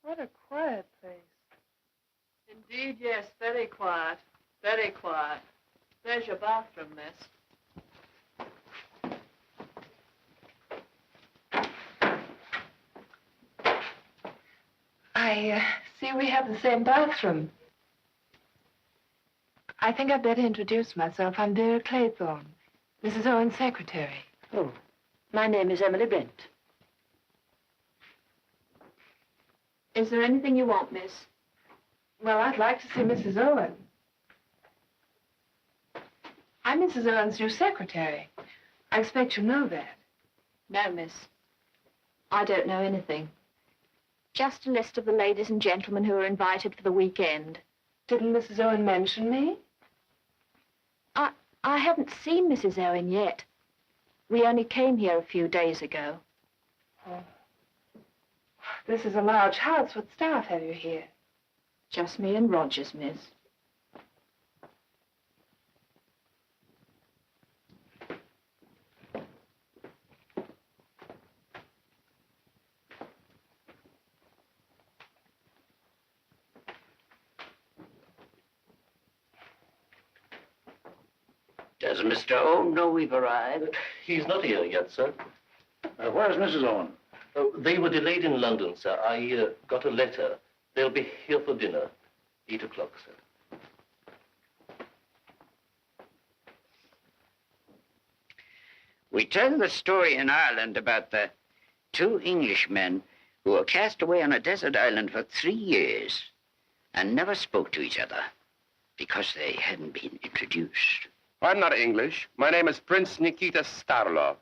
What a quiet place. Indeed, yes, very quiet. Very quiet. There's your bathroom, miss. I see we have the same bathroom. I think I'd better introduce myself. I'm Vera Claythorne, Mrs. Owen's secretary. Oh, my name is Emily Brent. Is there anything you want, miss? Well, I'd like to see Mrs. Owen. I'm Mrs. Owen's new secretary. I expect you know that. No, miss. I don't know anything. Just a list of the ladies and gentlemen who are invited for the weekend. Didn't Mrs. Owen mention me? I haven't seen Mrs. Owen yet. We only came here a few days ago. Oh. This is a large house. What staff have you here? Just me and Rogers, miss. Does Mr. Owen know we've arrived? He's not here yet, sir. Where's Mrs. Owen? They were delayed in London, sir. I got a letter. They'll be here for dinner. 8 o'clock, sir. We tell the story in Ireland about the 2 Englishmen who were cast away on a desert island for 3 years and never spoke to each other because they hadn't been introduced. I'm not English. My name is Prince Nikita Starlov.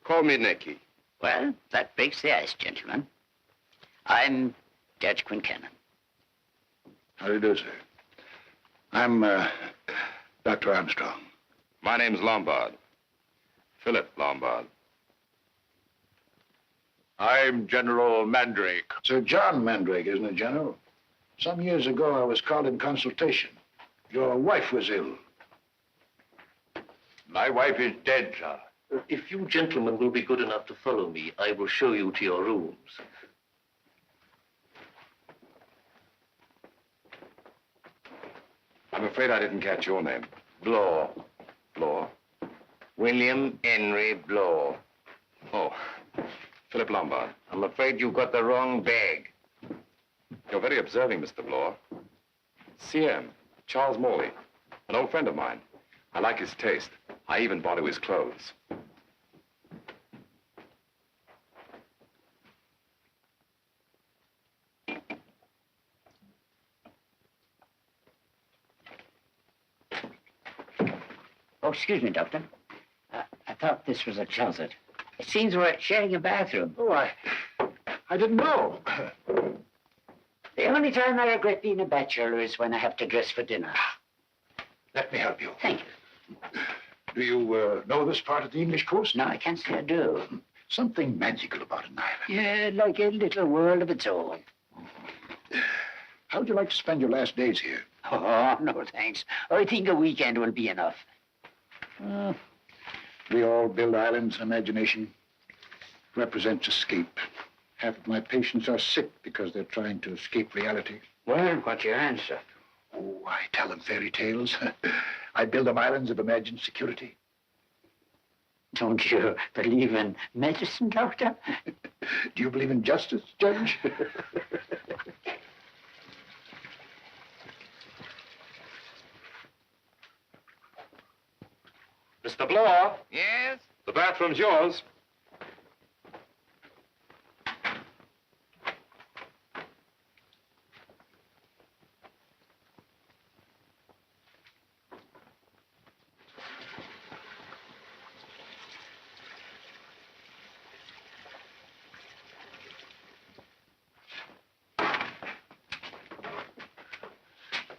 Call me Nicky. Well, that breaks the ice, gentlemen. I'm Judge Quincannon. How do you do, sir? I'm Dr. Armstrong. My name's Lombard. Philip Lombard. I'm General Mandrake. Sir John Mandrake, isn't it, General? Some years ago, I was called in consultation. Your wife was ill. My wife is dead, sir. If you gentlemen will be good enough to follow me, I will show you to your rooms. I'm afraid I didn't catch your name. Bloor. Bloor. William Henry Bloor. Oh, Philip Lombard. I'm afraid you got the wrong bag. You're very observing, Mr. Bloor. CM, Charles Morley, an old friend of mine. I like his taste. I even bought him his clothes. Oh, excuse me, Doctor. I thought this was a closet. It seems we're sharing a bathroom. Oh, I didn't know. The only time I regret being a bachelor is when I have to dress for dinner. Let me help you. Thank you. Do you know this part of the English coast? No, I can't say I do. Something magical about an island. Yeah, like a little world of its own. How would you like to spend your last days here? Oh, no, thanks. I think a weekend will be enough. We all build islands in imagination. Represents escape. Half of my patients are sick because they're trying to escape reality. Well, what's your answer? Oh, I tell them fairy tales. I build them islands of imagined security. Don't you believe in medicine, Doctor? Do you believe in justice, Judge? Mr. Bloor, Yes? the bathroom's yours.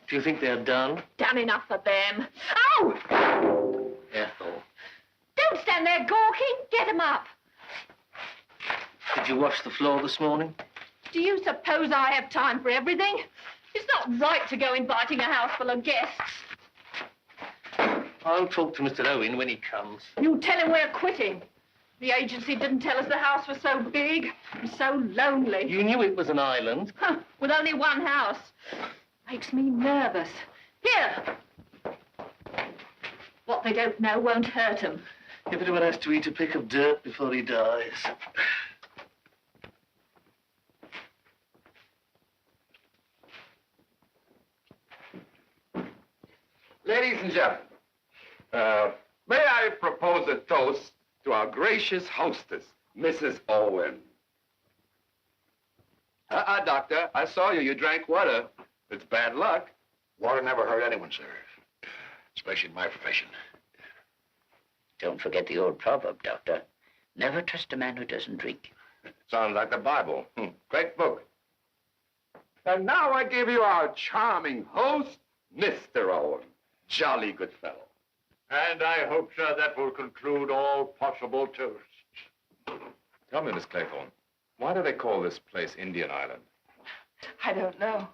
Do you think they're done? Done enough for them. Oh! Ethel. Don't stand there gawking. Get 'em up. Did you wash the floor this morning? Do you suppose I have time for everything? It's not right to go inviting a house full of guests. I'll talk to Mr. Owen when he comes. You tell him we're quitting. The agency didn't tell us the house was so big and so lonely. You knew it was an island. Huh, with only one house. Makes me nervous. Here. What they don't know won't hurt them. If anyone has to eat a pick of dirt before he dies. Ladies and gentlemen, may I propose a toast to our gracious hostess, Mrs. Owen. Doctor, I saw you. You drank water. It's bad luck. Water never hurt anyone, sir. Especially in my profession. Don't forget the old proverb, Doctor. Never trust a man who doesn't drink. Sounds like the Bible. Great book. And now I give you our charming host, Mr. Owen. Jolly good fellow. And I hope, sir, that will conclude all possible toasts. Tell me, Miss Claythorne, why do they call this place Indian Island? I don't know.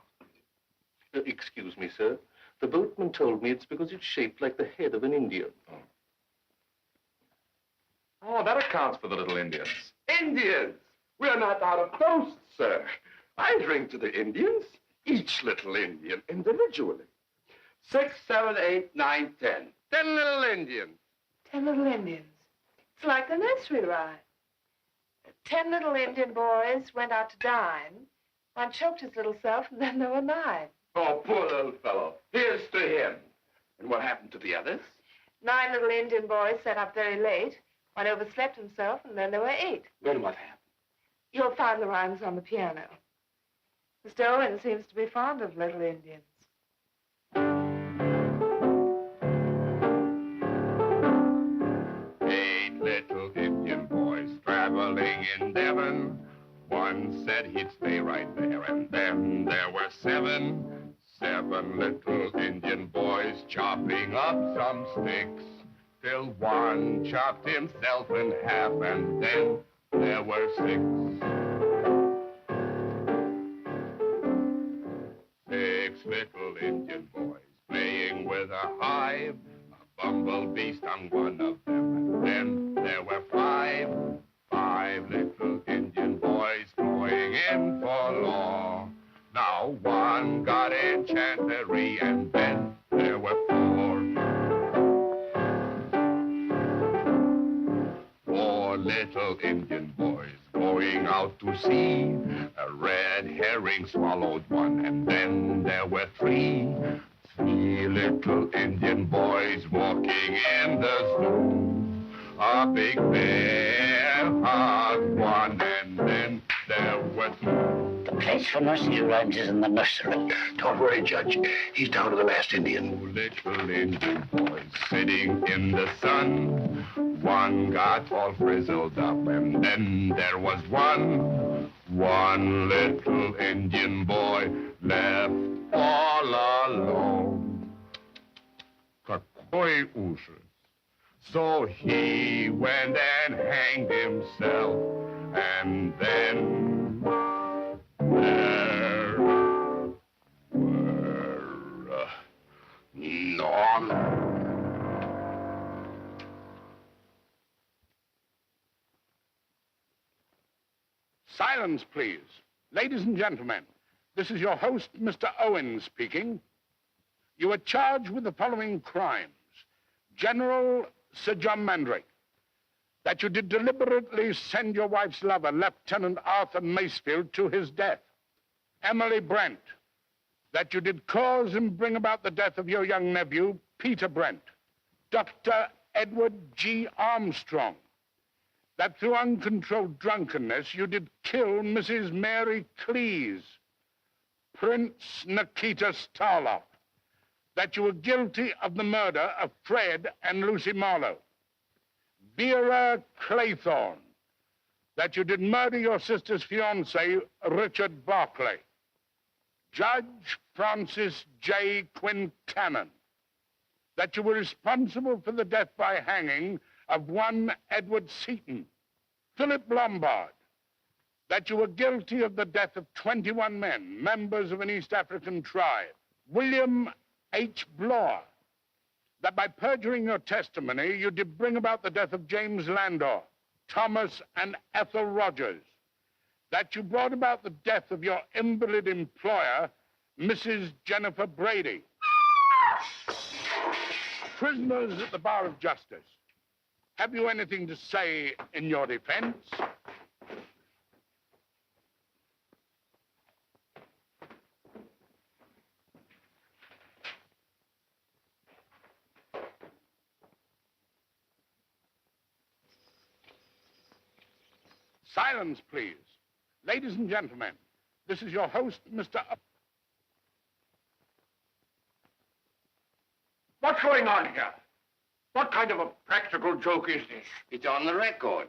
Excuse me, sir. The boatman told me it's because it's shaped like the head of an Indian. Oh, that accounts for the little Indians. Indians! We're not out of toast, sir. I drink to the Indians, each little Indian individually. 6, 7, 8, 9, 10. 10 little Indians. 10 little Indians. It's like the nursery rhyme. 10 little Indian boys went out to dine. One choked his little self, and then there were 9. Oh, poor little fellow. Here's to him. And what happened to the others? 9 little Indian boys sat up very late. One overslept himself, and then there were 8. Then what happened? You'll find the rhymes on the piano. Mr. Owen seems to be fond of little Indians. 8 little Indian boys traveling in Devon. One said he'd stay right there, and then there were 7 little Indian boys chopping up some sticks, till one chopped himself in half, and then there were 6. 6 little Indian boys playing with a hive, a bumblebee stung one of them, and then there were 5 little Indian boys going in for law. Now one got enchantery, and then there were 4 little Indian boys going out to sea. A red herring swallowed one, and then there were 3 little Indian boys walking in the zoo. A big bear hugged one, and then there were 2. The place for nursery rhymes is in the nursery. Don't worry, Judge. He's down to the last Indian. 2 little Indian boys sitting in the sun. One got all frizzled up, and then there was 1 little Indian boy left all alone. Какой ужас. So he went and hanged himself, and then there were none. Silence, please. Ladies and gentlemen, this is your host, Mr. Owen, speaking. You are charged with the following crimes. General Sir John Mandre, that you did deliberately send your wife's lover, Lieutenant Arthur Macefield, to his death. Emily Brent, that you did cause and bring about the death of your young nephew, Peter Brent. Dr. Edward G. Armstrong, that through uncontrolled drunkenness you did kill Mrs. Mary Cleese. Prince Nikita Starloff, that you were guilty of the murder of Fred and Lucy Marlowe. Vera Claythorne, that you did murder your sister's fiancé, Richard Barclay. Judge Francis J. Quintanan, that you were responsible for the death by hanging of one Edward Seaton. Philip Lombard, that you were guilty of the death of 21 men, members of an East African tribe. William H. Bloor, that by perjuring your testimony, you did bring about the death of James Landor. Thomas and Ethel Rogers, that you brought about the death of your invalid employer, Mrs. Jennifer Brady. Prisoners at the bar of justice, have you anything to say in your defense? Silence, please. Ladies and gentlemen, this is your host, Mr. What's going on here? What kind of a practical joke is this? It's on the record.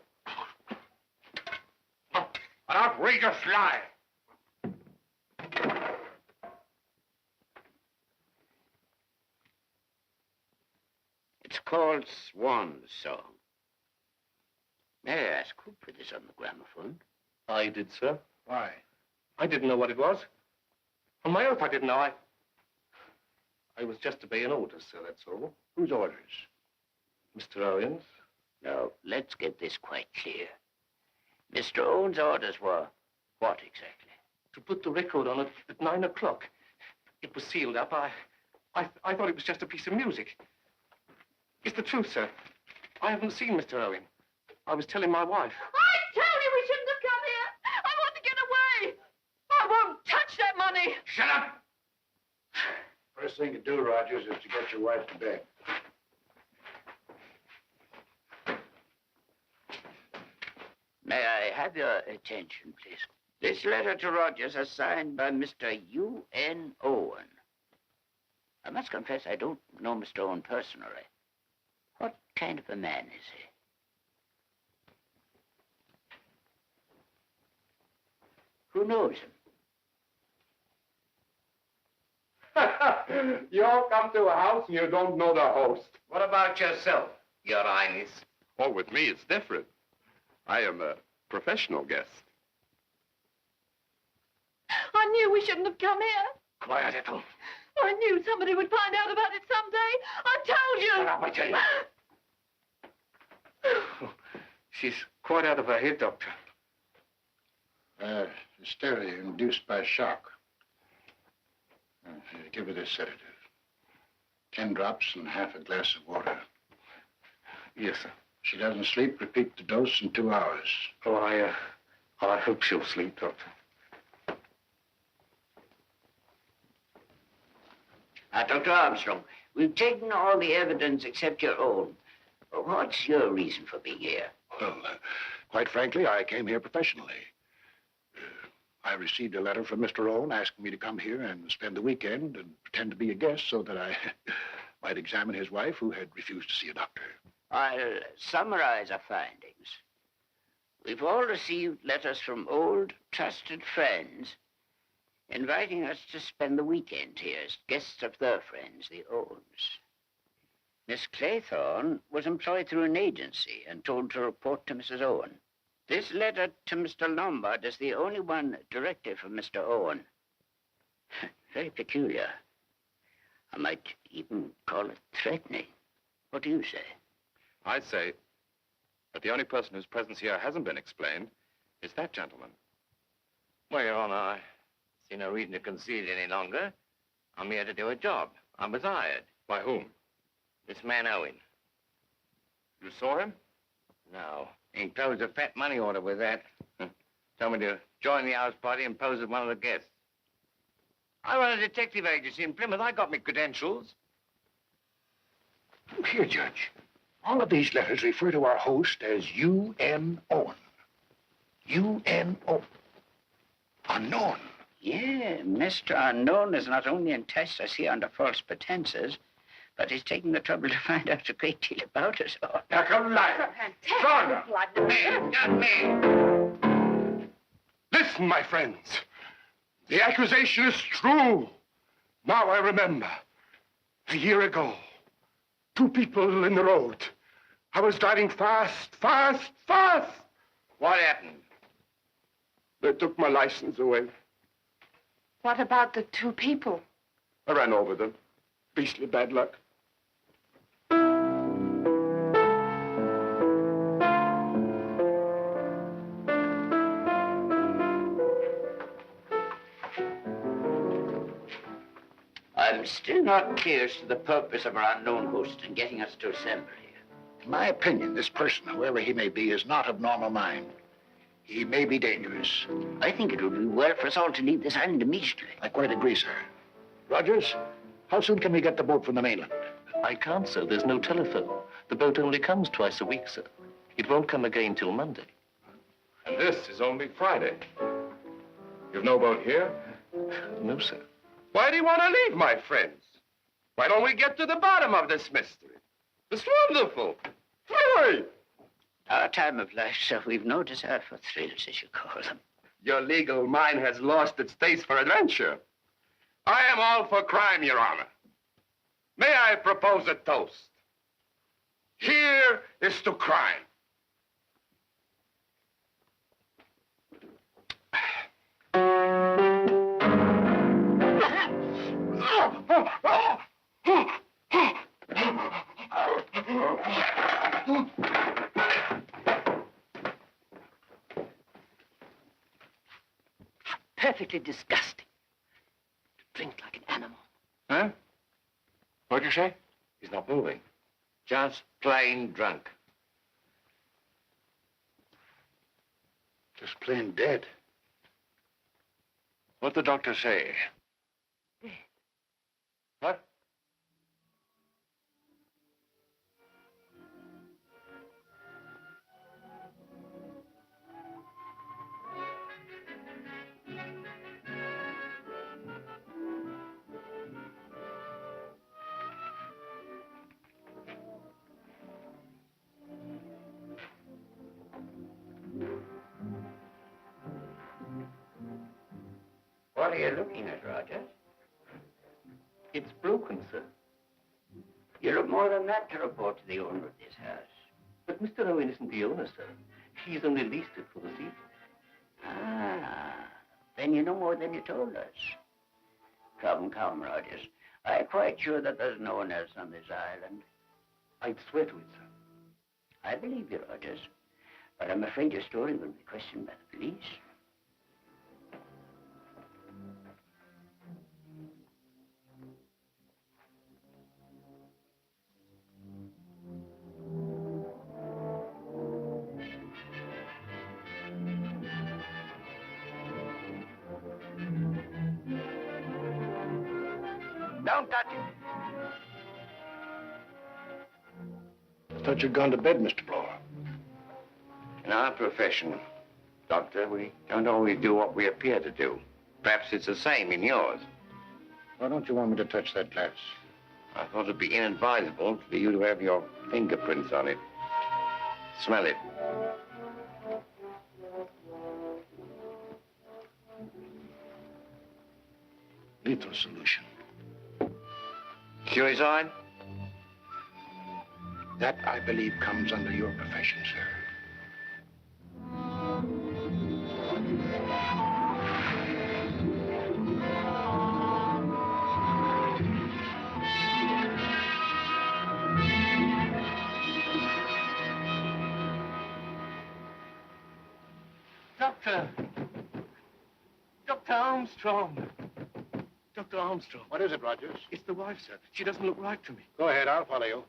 An outrageous lie. It's called Swan Song. May I ask who put this on the gramophone? I did, sir. Why? I didn't know what it was. On my oath, I didn't know. I was just obeying orders, sir, that's all. Whose orders? Mr. Owen's. Now, let's get this quite clear. Mr. Owen's orders were what exactly? To put the record on at 9 o'clock. It was sealed up. I thought it was just a piece of music. It's the truth, sir. I haven't seen Mr. Owen. I was telling my wife. I told you we shouldn't have come here. I want to get away. I won't touch that money. Shut up! First thing to do, Rogers, is to get your wife to bed. May I have your attention, please? This letter to Rogers is signed by Mr. U.N. Owen. I must confess I don't know Mr. Owen personally. What kind of a man is he? Who knows him? You all come to a house and you don't know the host. What about yourself, Your Highness? Oh, with me, it's different. I am a professional guest. I knew we shouldn't have come here. Quiet, Ethel. I knew somebody would find out about it someday. I told you. Shut up, I tell you. She's quite out of her head, Doctor. Hysteria induced by shock. Give her this sedative. 10 drops and half a glass of water. Yes, sir. She doesn't sleep, repeat the dose in 2 hours. Oh, I hope she'll sleep, Doctor. Dr. Armstrong, we've taken all the evidence except your own. What's your reason for being here? Well, quite frankly, I came here professionally. I received a letter from Mr. Owen asking me to come here and spend the weekend and pretend to be a guest so that I might examine his wife, who had refused to see a doctor. I'll summarize our findings. We've all received letters from old, trusted friends inviting us to spend the weekend here as guests of their friends, the Owens. Miss Claythorne was employed through an agency and told to report to Mrs. Owen. This letter to Mr. Lombard is the only one directly from Mr. Owen. Very peculiar. I might even call it threatening. What do you say? I say that the only person whose presence here hasn't been explained is that gentleman. Well, Your Honor, I see no reason to conceal any longer. I'm here to do a job. I was hired. By whom? This man Owen. You saw him? No. He closed a fat money order with that. Told me to join the house party and pose as one of the guests. I run a detective agency in Plymouth. I got my credentials. Here, Judge. All of these letters refer to our host as U.N. Owen. U.N. Owen. Unknown. Yeah, Mr. Unknown has not only enticed us here under false pretenses, but he's taken the trouble to find out a great deal about us all. Now, come liar. Fantastic. Me, not me. Listen, my friends. The accusation is true. Now I remember. A year ago, 2 people in the road. I was driving fast. What happened? They took my license away. What about the 2 people? I ran over them. Beastly bad luck. I'm still not clear as to the purpose of our unknown host in getting us to assemble here. In my opinion, this person, whoever he may be, is not of normal mind. He may be dangerous. I think it would be well for us all to leave this island immediately. I quite agree, sir. Rogers, how soon can we get the boat from the mainland? I can't, sir. There's no telephone. The boat only comes twice a week, sir. It won't come again till Monday. And this is only Friday. You've no boat here? No, sir. Why do you want to leave, my friends? Why don't we get to the bottom of this mystery? It's wonderful. Hurry! Our time of life, sir, we've no desire for thrills, as you call them. Your legal mind has lost its taste for adventure. I am all for crime, Your Honor. May I propose a toast? Here is to crime. Perfectly disgusting. To drink like an animal. Huh? What'd you say? He's not moving. Just plain drunk. Just plain dead. What'd the doctor say? Dead. What? What are you looking at, Roger? It's broken, sir. You look more than that to report to the owner of this house. But Mr. Owen isn't the owner, sir. He's only leased it for this evening. Ah, then you know more than you told us. Come, Rogers. I'm quite sure that there's no one else on this island. I'd swear to it, sir. I believe you, Rogers. But I'm afraid your story will be questioned by the police. Don't touch it. I thought you'd gone to bed, Mr. Blower. In our profession, Doctor, we don't always do what we appear to do. Perhaps it's the same in yours. Why don't you want me to touch that glass? I thought it'd be inadvisable for you to have your fingerprints on it. Smell it. Lethal solution. Suicide? That, I believe, comes under your profession, sir. Doctor! Dr. Armstrong! Dr. Armstrong. What is it, Rogers? It's the wife, sir. She doesn't look right to me. Go ahead, I'll follow you.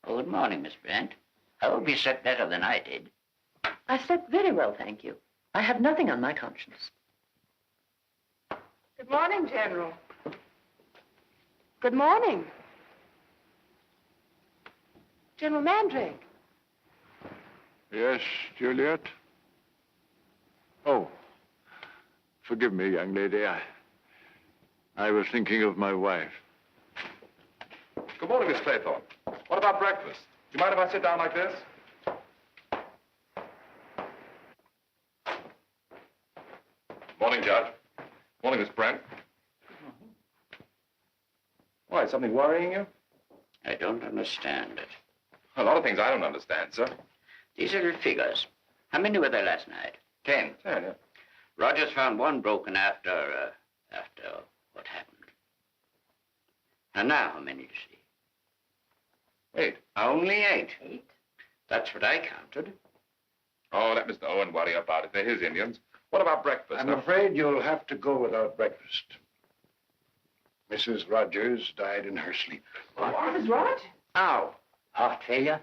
Oh, good morning, Miss Brent. I hope you slept better than I did. I slept very well, thank you. I have nothing on my conscience. Good morning, General. Good morning. General Mandre. Yes, Juliet? Oh, forgive me, young lady. I was thinking of my wife. Good morning, Miss Claythorne. What about breakfast? Do you mind if I sit down like this? Morning, Judge. Morning, Miss Brent. Why, is something worrying you? I don't understand it. A lot of things I don't understand, sir. These little figures. How many were there last night? 10. 10, yeah. Rogers found one broken after what happened. And now, how many do you see? 8. Only 8. 8. That's what I counted. Oh, let Mr. Owen worry about it. They're his Indians. What about breakfast? I'm afraid you'll have to go without breakfast. Mrs. Rogers died in her sleep. What was Roger? How? Heart failure?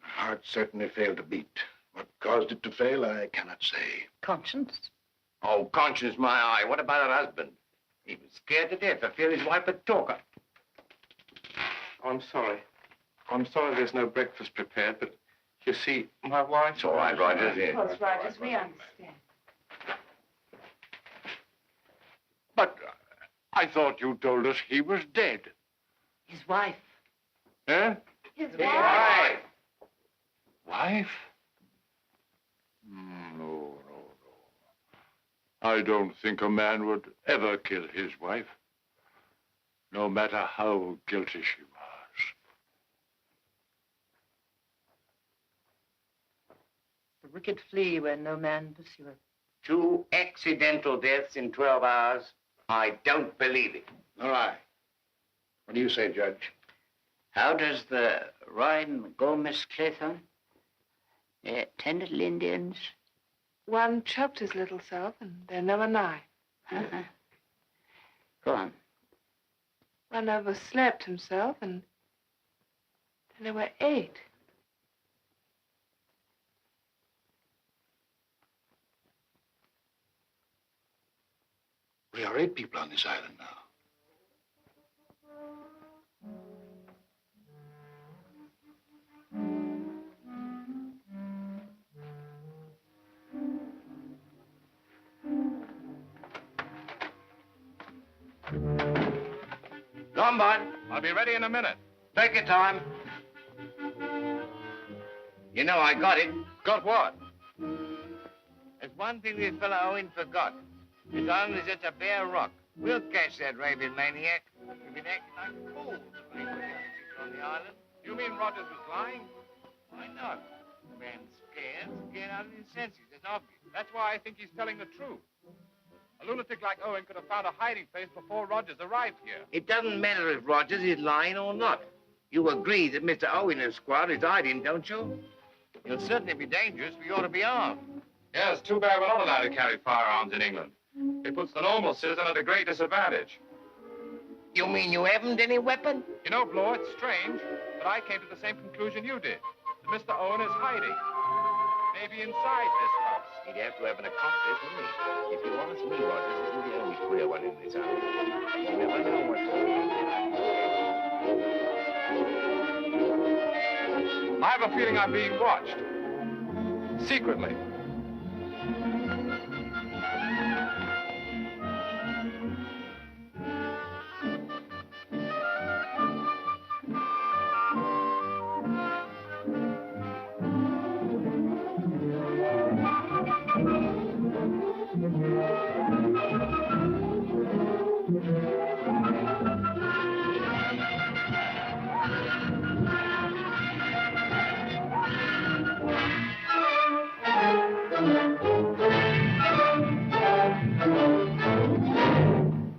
Her heart certainly failed to beat. What caused it to fail, I cannot say. Conscience. Oh, conscience, my eye. What about her husband? He was scared to death. I fear his wife would talk her. Oh, I'm sorry. I'm sorry there's no breakfast prepared, but you see, my wife... It's all right, Rogers. Of course, Rogers, we understand. But I thought you told us he was dead. His wife. Eh? His Wife. Wife? No. I don't think a man would ever kill his wife, no matter how guilty she was. The wicked flee where no man pursueth. 2 accidental deaths in 12 hours. I don't believe it. All right. What do you say, Judge? How does the rhyme go, Miss Clayton? 10 little Indians. One choked his little self, and they're never nigh. Go on. One overslept himself, and then there were 8. We are 8 people on this island now. Go on, bud. I'll be ready in a minute. Take your time. You know, I got it. Got what? There's one thing this fellow Owen forgot. As long as it's a bare rock, we'll catch that raving maniac. We've been acting like fools when he put young people on the island. You mean Rogers was lying? Why not? The man's scared out of his senses. It's obvious. That's why I think he's telling the truth. A lunatic like Owen could have found a hiding place before Rogers arrived here. It doesn't matter if Rogers is lying or not. You agree that Mr. Owen and squad is hiding, don't you? He'll certainly be dangerous. We ought to be armed. Yeah, it's too bad we're not allowed to carry firearms in England. It puts the normal citizen at a great disadvantage. You mean you haven't any weapon? You know, Bloor, it's strange, but I came to the same conclusion you did. That Mr. Owen is hiding. Maybe inside this house. He'd have to have an accomplice, wouldn't he? If you ask me, Rogers isn't the only queer one in this house. You never know what's going on. I have a feeling I'm being watched. Secretly.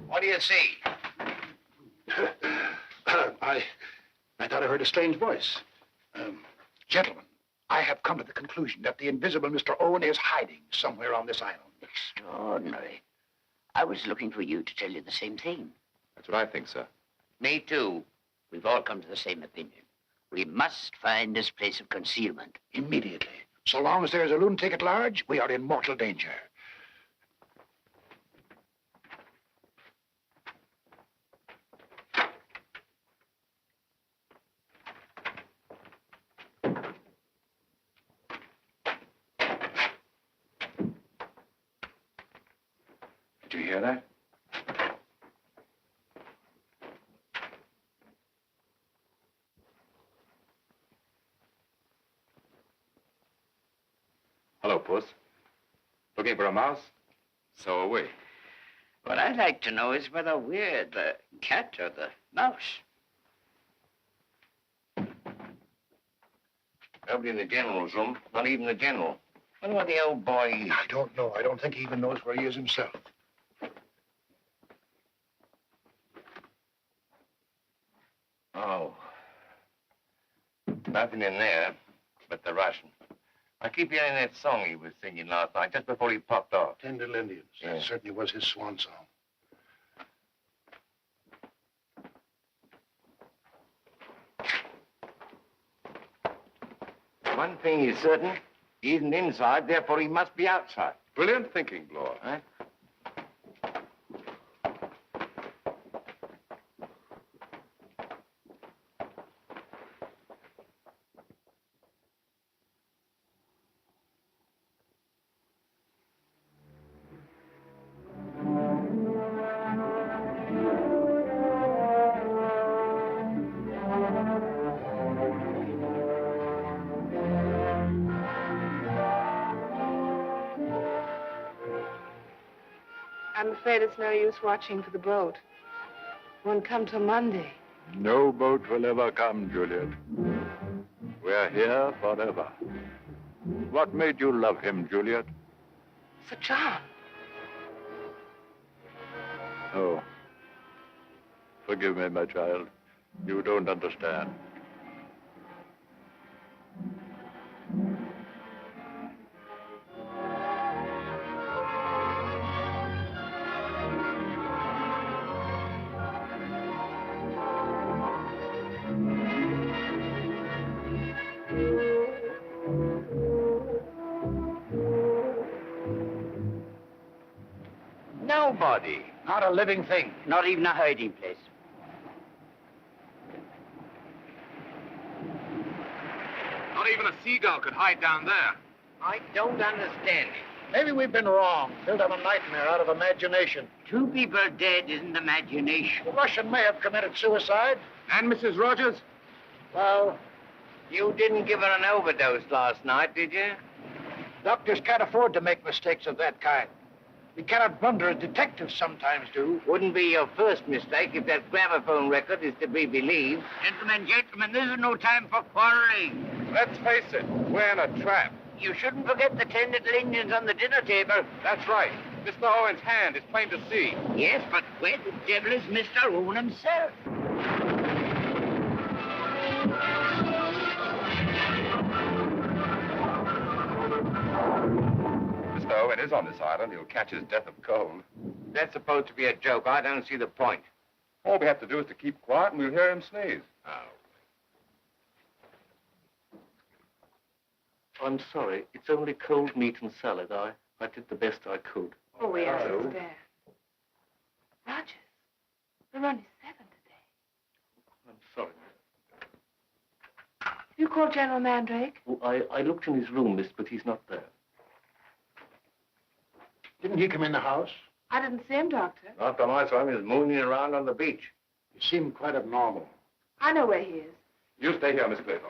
What do you see? I thought I heard a strange voice. Gentlemen, I have come to the conclusion that the invisible Mr. Owen is hiding somewhere on this island. Extraordinary. I was looking for you to tell you the same thing. That's what I think, sir. Me too. We've all come to the same opinion. We must find this place of concealment. Immediately. So long as there is a lunatic at large, we are in mortal danger. Did you hear that? Hello, Puss. Looking for a mouse? So are we. What I'd like to know is whether we're the cat or the mouse. Nobody in the general's room, not even the general. Wonder what the old boy is. I don't know. I don't think he even knows where he is himself. Nothing in there but the Russian. I keep hearing that song he was singing last night, just before he popped off. 10 Little Indians. Yeah. That certainly was his swan song. One thing is certain, he isn't inside, therefore he must be outside. Brilliant thinking, Bloor. Huh? I'm afraid it's no use watching for the boat. Won't come till Monday. No boat will ever come, Juliet. We're here forever. What made you love him, Juliet? Sir John. Oh. Forgive me, my child. You don't understand. Nobody. Not a living thing. Not even a hiding place. Not even a seagull could hide down there. I don't understand it. Maybe we've been wrong. Built up a nightmare out of imagination. 2 people dead isn't imagination. The Russian may have committed suicide. And Mrs. Rogers? Well, You didn't give her an overdose last night, did you? doctors can't afford to make mistakes of that kind. We cannot blunder as detectives sometimes do. Wouldn't be your first mistake if that gramophone record is to be believed. Gentlemen, this is no time for quarreling. Let's face it, we're in a trap. You shouldn't forget the 10 little Indians on the dinner table. That's right. Mr. Owen's hand is plain to see. Yes, but where the devil is Mr. Owen himself? Mr. Owen is on this island. He'll catch his death of cold. That's supposed to be a joke. I don't see the point. All we have to do is to keep quiet and we'll hear him sneeze. Oh. I'm sorry. It's only cold meat and salad. I did the best I could. Oh, we understand. Rogers, we're only 7 today. I'm sorry. You called General Mandrake? Oh, I looked in his room, miss, but he's not there. Didn't he come in the house? I didn't see him, Doctor. Last time I saw him, he was mooning around on the beach. He seemed quite abnormal. I know where he is. You stay here, Miss Clayton.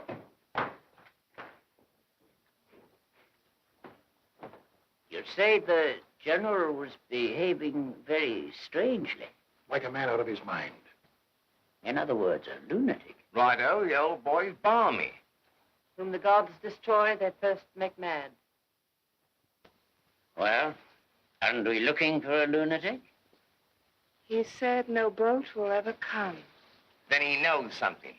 You say the general was behaving very strangely. Like a man out of his mind. In other words, a lunatic. Righto, the old boy's balmy. Whom the gods destroy, they first make mad. Well, aren't we looking for a lunatic? He said no boat will ever come. Then he knows something.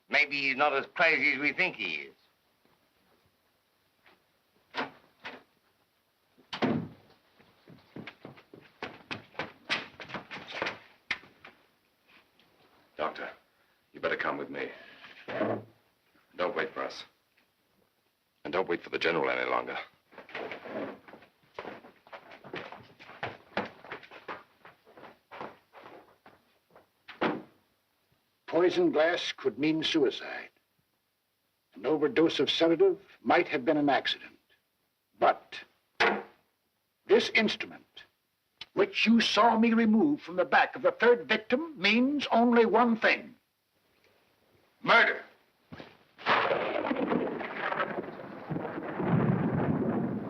Maybe he's not as crazy as we think he is. Doctor, you better come with me. Don't wait for us. And don't wait for the general any longer. Poison glass could mean suicide. An overdose of sedative might have been an accident. But this instrument, which you saw me remove from the back of the third victim, means only one thing. Murder.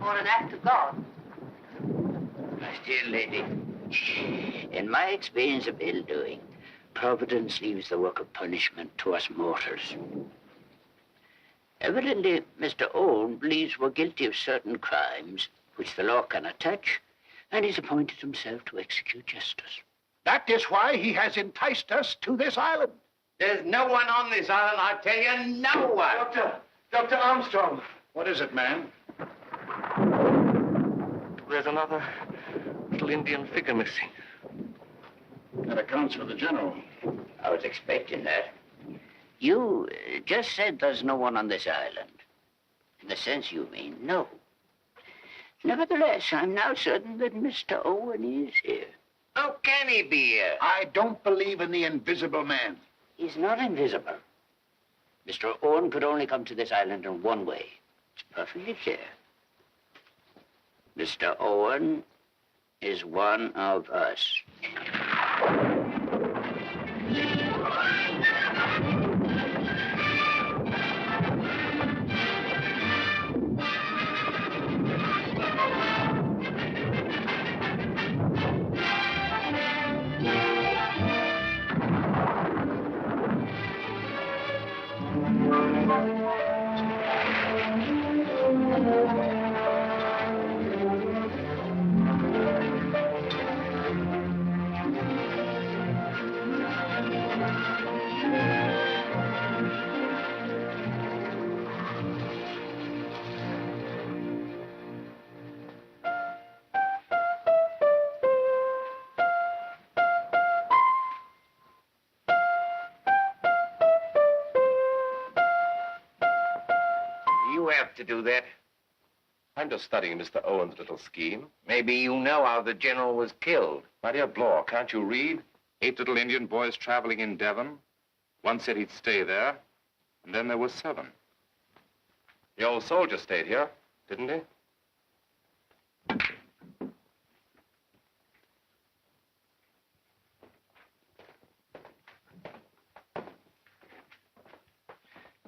Or an act of God. My dear lady, in my experience of ill-doing, Providence leaves the work of punishment to us mortals. Evidently, Mr. Owen believes we're guilty of certain crimes which the law cannot touch, and he's appointed himself to execute justice. That is why he has enticed us to this island. There's no one on this island, I tell you, no one. Dr. Armstrong. What is it, man? There's another little Indian figure missing. That accounts for the general. I was expecting that. You just said there's no one on this island. In the sense you mean, no. Nevertheless, I'm now certain that Mr. Owen is here. How can he be here? I don't believe in the invisible man. He's not invisible. Mr. Owen could only come to this island in one way. It's perfectly clear. Mr. Owen is one of us. To do that. I'm just studying Mr. Owen's little scheme. Maybe you know how the general was killed. My dear Blore, can't you read? 8 little Indian boys traveling in Devon. One said he'd stay there, and then there were 7. The old soldier stayed here, didn't he?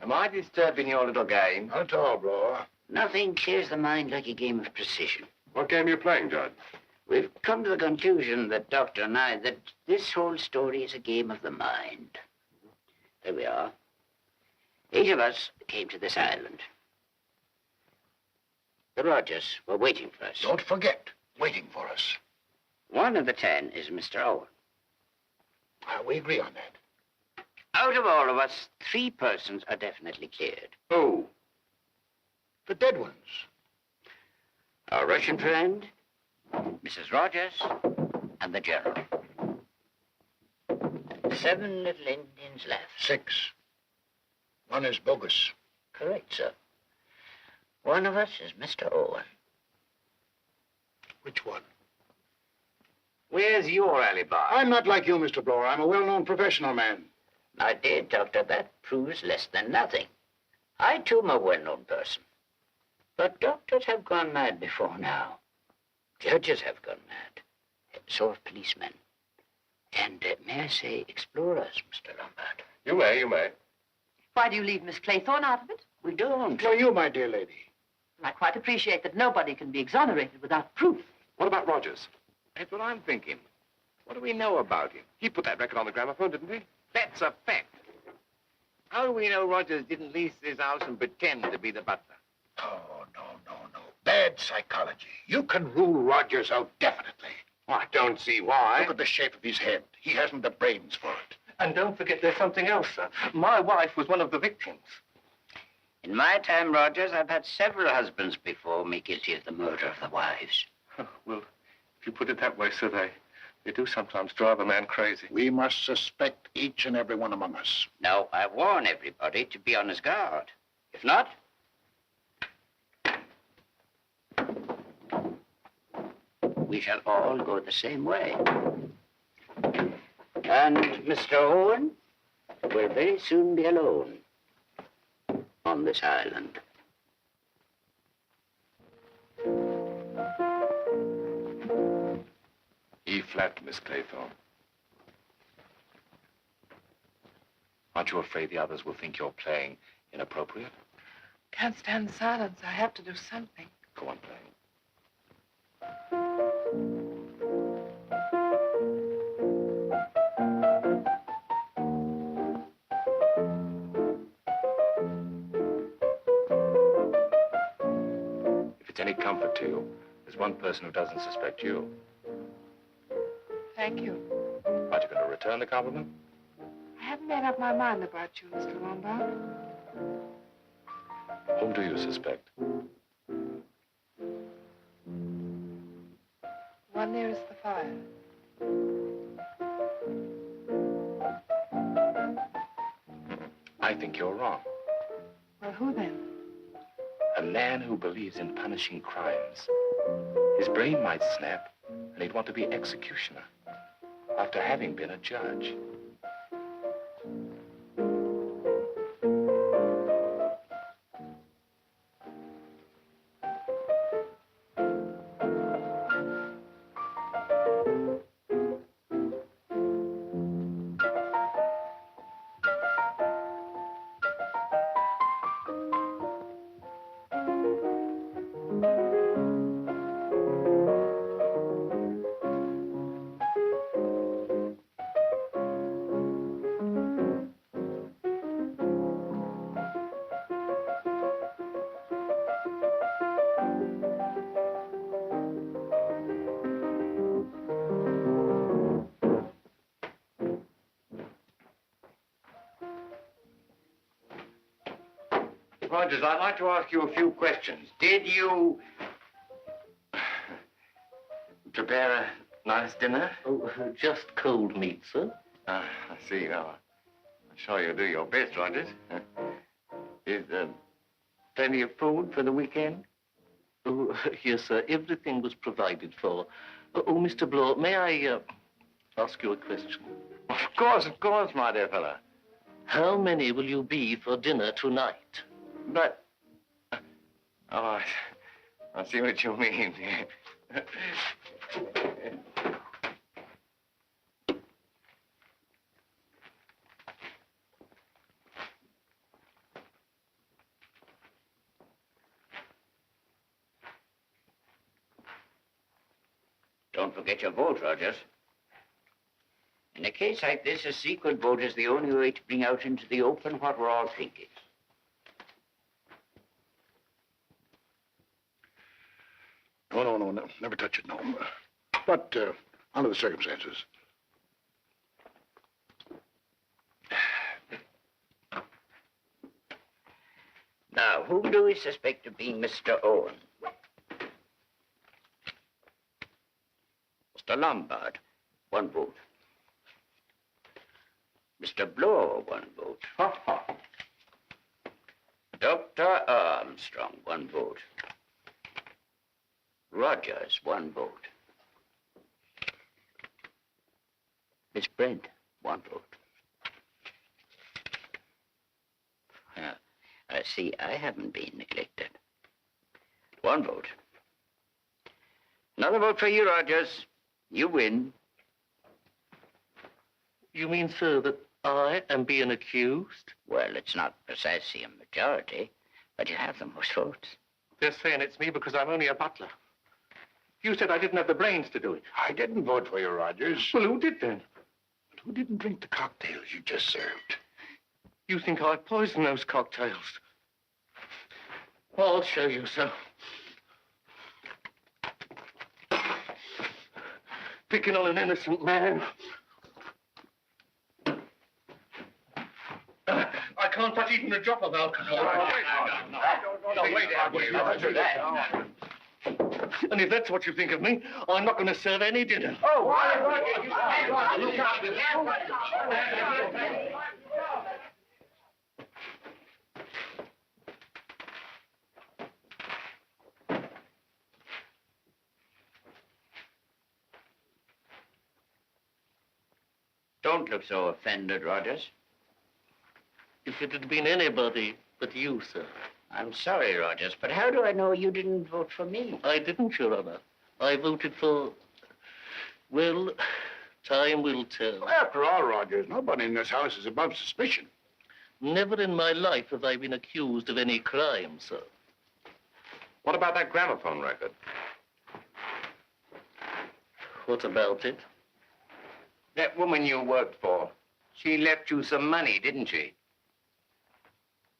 Am I disturbing your little game? Not at all, Blower. Nothing clears the mind like a game of precision. What game are you playing, Judge? We've come to the conclusion, that Doctor and I, that this whole story is a game of the mind. There we are. 8 of us came to this island. The Rogers were waiting for us. Don't forget, waiting for us. 1 of the 10 is Mr. Owen. We agree on that. Out of all of us, 3 persons are definitely cleared. Who? The dead ones. Our Russian friend, Mrs. Rogers, and the General. 7 little Indians left. 6. 1 is bogus. Correct, sir. 1 of us is Mr. Owen. Which one? Where's your alibi? I'm not like you, Mr. Blower. I'm a well-known professional man. My dear doctor, that proves less than nothing. I, too, am a well-known person. But doctors have gone mad before now. Judges have gone mad. So have policemen. And, may I say, explorers, Mr. Lombard. You may. Why do you leave Miss Claythorne out of it? We don't. No, you, my dear lady. I quite appreciate that nobody can be exonerated without proof. What about Rogers? That's what I'm thinking. What do we know about him? He put that record on the gramophone, didn't he? That's a fact. How do we know Rogers didn't lease this house and pretend to be the butler? Oh, no. Bad psychology. You can rule Rogers out definitely. I don't see why. Look at the shape of his head. He hasn't the brains for it. And don't forget there's something else, sir. My wife was one of the victims. In my time, Rogers, I've had several husbands before me guilty of the murder of the wives. Well, if you put it that way, sir, they do sometimes drive a man crazy. We must suspect each and every one among us. Now, I warn everybody to be on his guard. If not, we shall all go the same way. And Mr. Owen will very soon be alone on this island. E flat, Miss Claythorne. Aren't you afraid the others will think you're playing inappropriate? Can't stand silence. I have to do something. Go on playing. If it's any comfort to you, there's one person who doesn't suspect you. Thank you. Aren't you going to return the compliment? I haven't made up my mind about you, Mr. Lombard. Whom do you suspect? One nearest the fire. I think you're wrong. Well, who then? A man who believes in punishing crimes. His brain might snap, and he'd want to be executioner after having been a judge. Rogers, I'd like to ask you a few questions. Did you prepare a nice dinner? Oh, just cold meat, sir. I see. Now, I'm sure you do your best, Rogers. Is there plenty of food for the weekend? Oh, yes, sir. Everything was provided for. Oh, Mr. Blow, may I ask you a question? Of course, my dear fellow. How many will you be for dinner tonight? But, oh, I see what you mean. Don't forget your vote, Rogers. In a case like this, a secret vote is the only way to bring out into the open what we're all thinking. No, never touch it, no. But under the circumstances. Now, whom do we suspect of being Mr. Owen? Mr. Lombard, 1 vote. Mr. Blow, 1 vote. Dr. Armstrong, 1 vote. Rogers, 1 vote. Miss Brent, 1 vote. I see I haven't been neglected. 1 vote. Another vote for you, Rogers. You win. You mean, sir, that I am being accused? Well, it's not precisely a majority, but you have the most votes. They're saying it's me because I'm only a butler. You said I didn't have the brains to do it. I didn't vote for you, Rogers. Well, who did then? But who didn't drink the cocktails you just served? You think I poisoned those cocktails? I'll show you, sir. Picking on an innocent man. I can't touch even a drop of alcohol. And if that's what you think of me, I'm not going to serve any dinner. Don't look so offended, Rogers. If it had been anybody but you, sir. I'm sorry, Rogers, but how do I know you didn't vote for me? I didn't, Your Honor. I voted for... Well, time will tell. After all, Rogers, nobody in this house is above suspicion. Never in my life have I been accused of any crime, sir. What about that gramophone record? What about it? That woman you worked for, she left you some money, didn't she?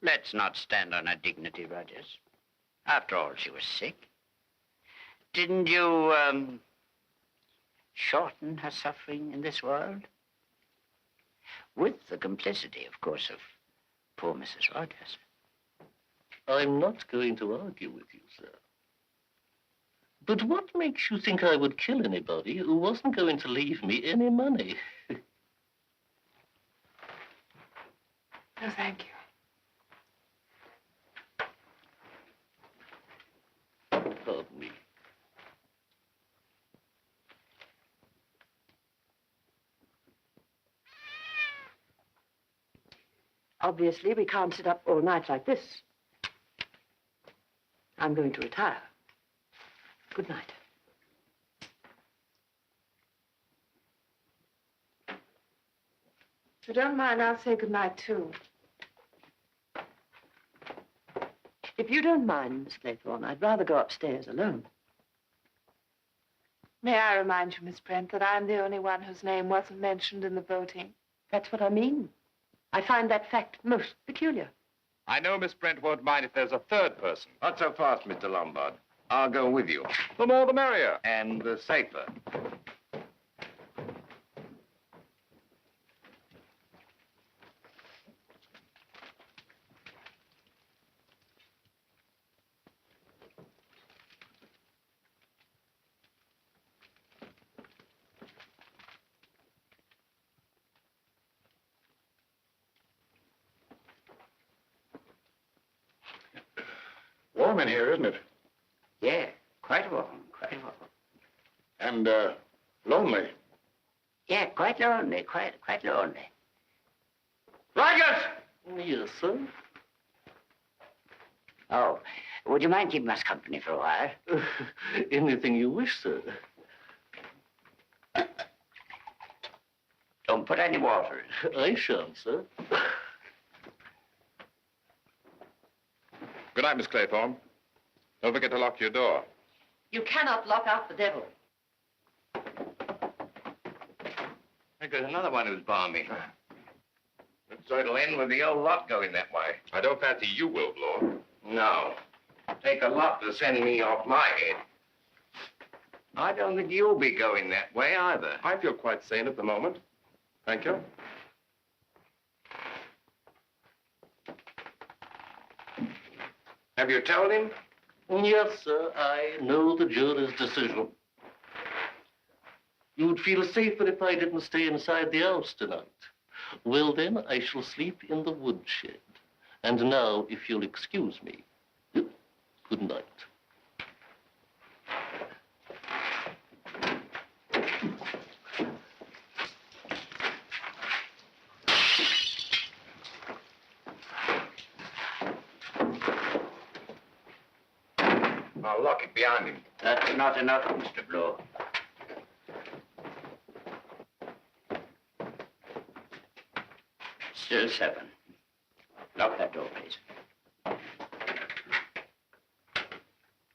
Let's not stand on her dignity, Rogers. After all, she was sick. Didn't you, shorten her suffering in this world? with the complicity, of course, of poor Mrs. Rogers. I'm not going to argue with you, sir. But what makes you think I would kill anybody who wasn't going to leave me any money? No, thank you. Pardon me. Obviously, we can't sit up all night like this. I'm going to retire. Good night. If you don't mind, I'll say good night, too. If you don't mind, Miss Claythorne, I'd rather go upstairs alone. May I remind you, Miss Brent, that I'm the only one whose name wasn't mentioned in the voting? That's what I mean. I find that fact most peculiar. I know Miss Brent won't mind if there's a third person. Not so fast, Mr. Lombard. I'll go with you. The more the merrier. And the safer. Warm in here, isn't it? Yeah, quite warm, quite warm. And, lonely. Yeah, quite lonely, quite lonely. Rogers! Yes, sir? Oh, would you mind keeping us company for a while? Anything you wish, sir. Don't put any water in. I shan't, sir. Good night, Miss Claythorne. Don't forget to lock your door. You cannot lock out the devil. There's another one who's balmy. So it'll end with the old lot going that way. I don't fancy you will, Lord. No. Take a lot to send me off my head. I don't think you'll be going that way either. I feel quite sane at the moment. Thank you. Have you told him? Yes, sir. I know the jury's decision. You'd feel safer if I didn't stay inside the house tonight. Well, then, I shall sleep in the woodshed. And now, if you'll excuse me, good night. I'll lock it behind him. That's not enough, Mr. Blow. Still 7. Lock that door, please.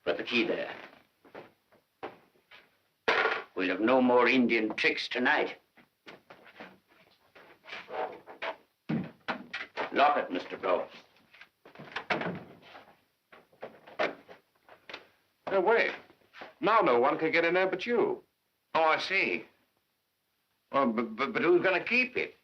Put the key there. We'll have no more Indian tricks tonight. Lock it, Mr. Blow. No, wait. Now no one can get in there but you. Oh, I see. Well, but who's going to keep it?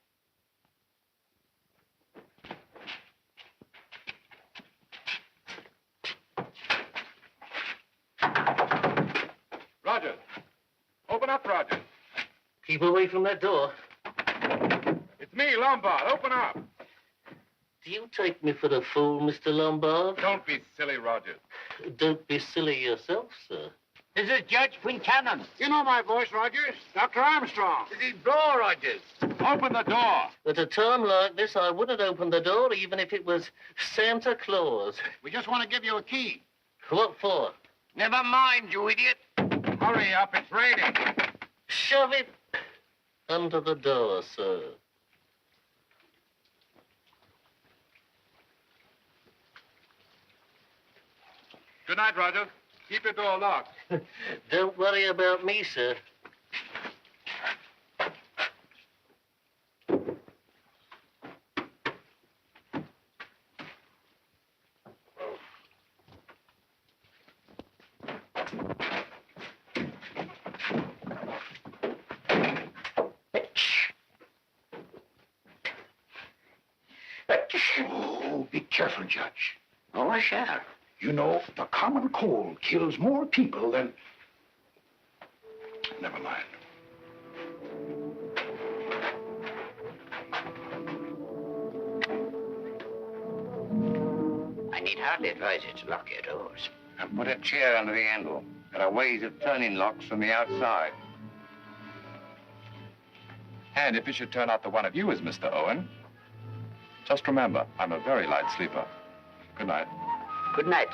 Roger. Open up, Roger. Keep away from that door. It's me, Lombard. Open up. Do you take me for a fool, Mr. Lombard? Don't be silly, Roger. Don't be silly yourself, sir. This is Judge Quincannon. You know my voice, Rogers. Dr. Armstrong. This is Blow, Rogers. Open the door. At a time like this, I wouldn't open the door even if it was Santa Claus. We just want to give you a key. What for? Never mind, you idiot. Hurry up, it's raining. Shove it under the door, sir. Good night, Roger. Keep your door locked. Don't worry about me, sir. Careful, Judge. Oh, I shall. You know, the common cold kills more people than... Never mind. I need hardly advise you to lock your doors. And put a chair under the handle. There are ways of turning locks from the outside. And if it should turn out that one of you is Mr. Owen, just remember, I'm a very light sleeper. Good night. Good night,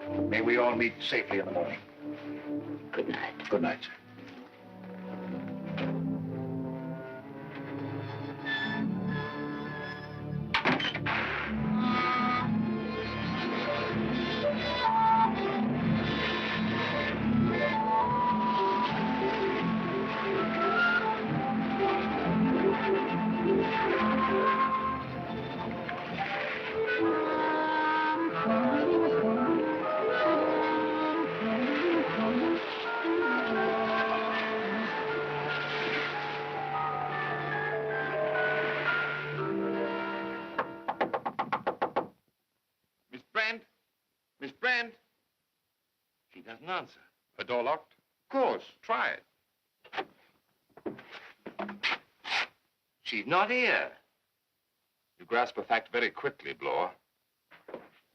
gentlemen. May we all meet safely in the morning. Good night. Good night, sir. Miss Brent? She doesn't answer. The door locked? Of course. Try it. She's not here. You grasp a fact very quickly, Bloor.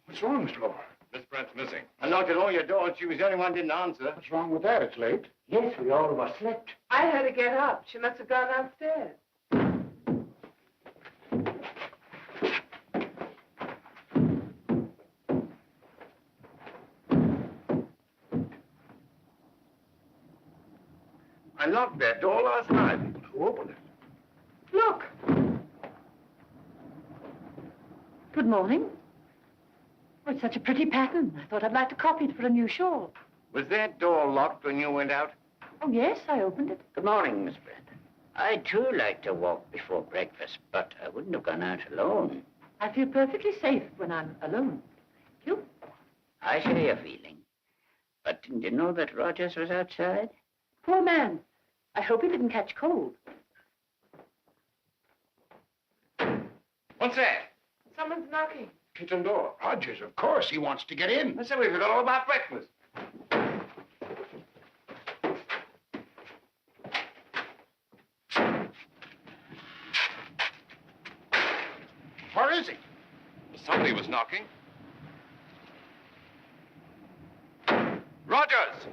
What's wrong, Miss Bloor? Miss Brent's missing. I knocked at all your doors. She was the only one who didn't answer. What's wrong with that? It's late. Yes, we all overslept. I had to get up. She must have gone downstairs. I locked that door last night. Who opened it? Look. Good morning. Oh, it's such a pretty pattern. I thought I'd like to copy it for a new shawl. Was that door locked when you went out? Oh, yes, I opened it. Good morning, Miss Brent. I, too, like to walk before breakfast, but I wouldn't have gone out alone. I feel perfectly safe when I'm alone. Thank you. I share your feeling. But didn't you know that Rogers was outside? Poor man. I hope he didn't catch cold. What's that? Someone's knocking. Kitchen door. Rogers, of course. He wants to get in. I said we forgot all about breakfast. Where is he? Somebody was knocking. Rogers!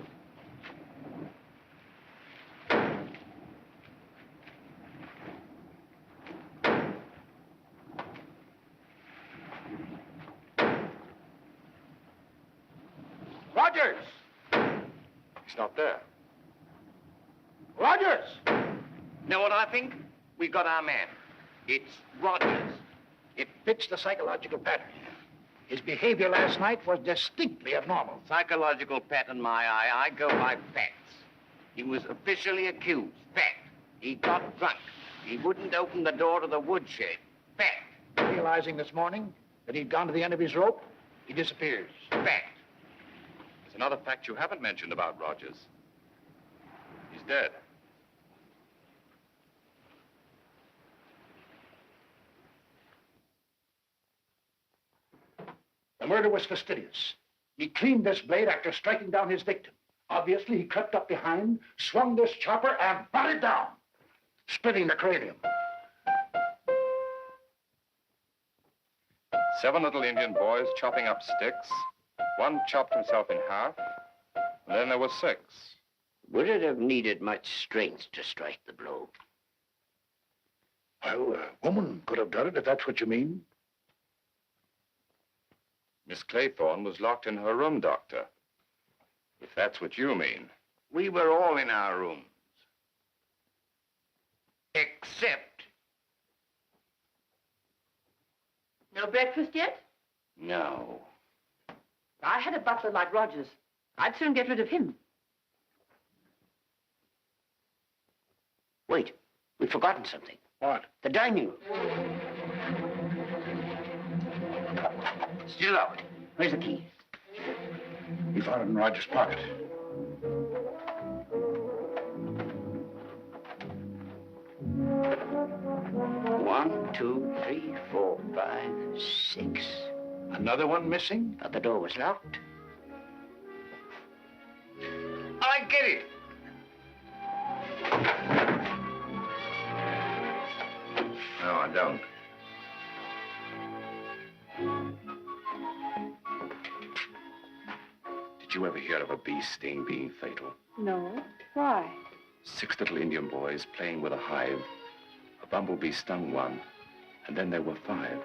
Rogers! He's not there. Rogers! Know what I think? We got our man. It's Rogers. It fits the psychological pattern. His behavior last night was distinctly abnormal. Psychological pattern, my eye. I go by facts. He was officially accused. Fact. He got drunk. He wouldn't open the door to the woodshed. Fact. Realizing this morning that he'd gone to the end of his rope, he disappears. Fact. There's another fact you haven't mentioned about Rogers. He's dead. The murder was fastidious. He cleaned this blade after striking down his victim. Obviously, he crept up behind, swung this chopper, and brought it down, splitting the cranium. 7 little Indian boys chopping up sticks. One chopped himself in half, and then there were 6. Would it have needed much strength to strike the blow? Well, a woman could have done it, if that's what you mean. Miss Claythorne was locked in her room, Doctor. If that's what you mean. We were all in our rooms. Except... No breakfast yet? No. I had a butler like Rogers. I'd soon get rid of him. Wait, we've forgotten something. What? The dining room. Still locked. Where's the key? We found it in Roger's pocket. One, 2, 3, 4, 5. 6. Another one missing? But the door was locked. I get it. No, I don't. Did you ever hear of a bee sting being fatal? No. Why? 6 little Indian boys playing with a hive. A bumblebee stung one, and then there were 5.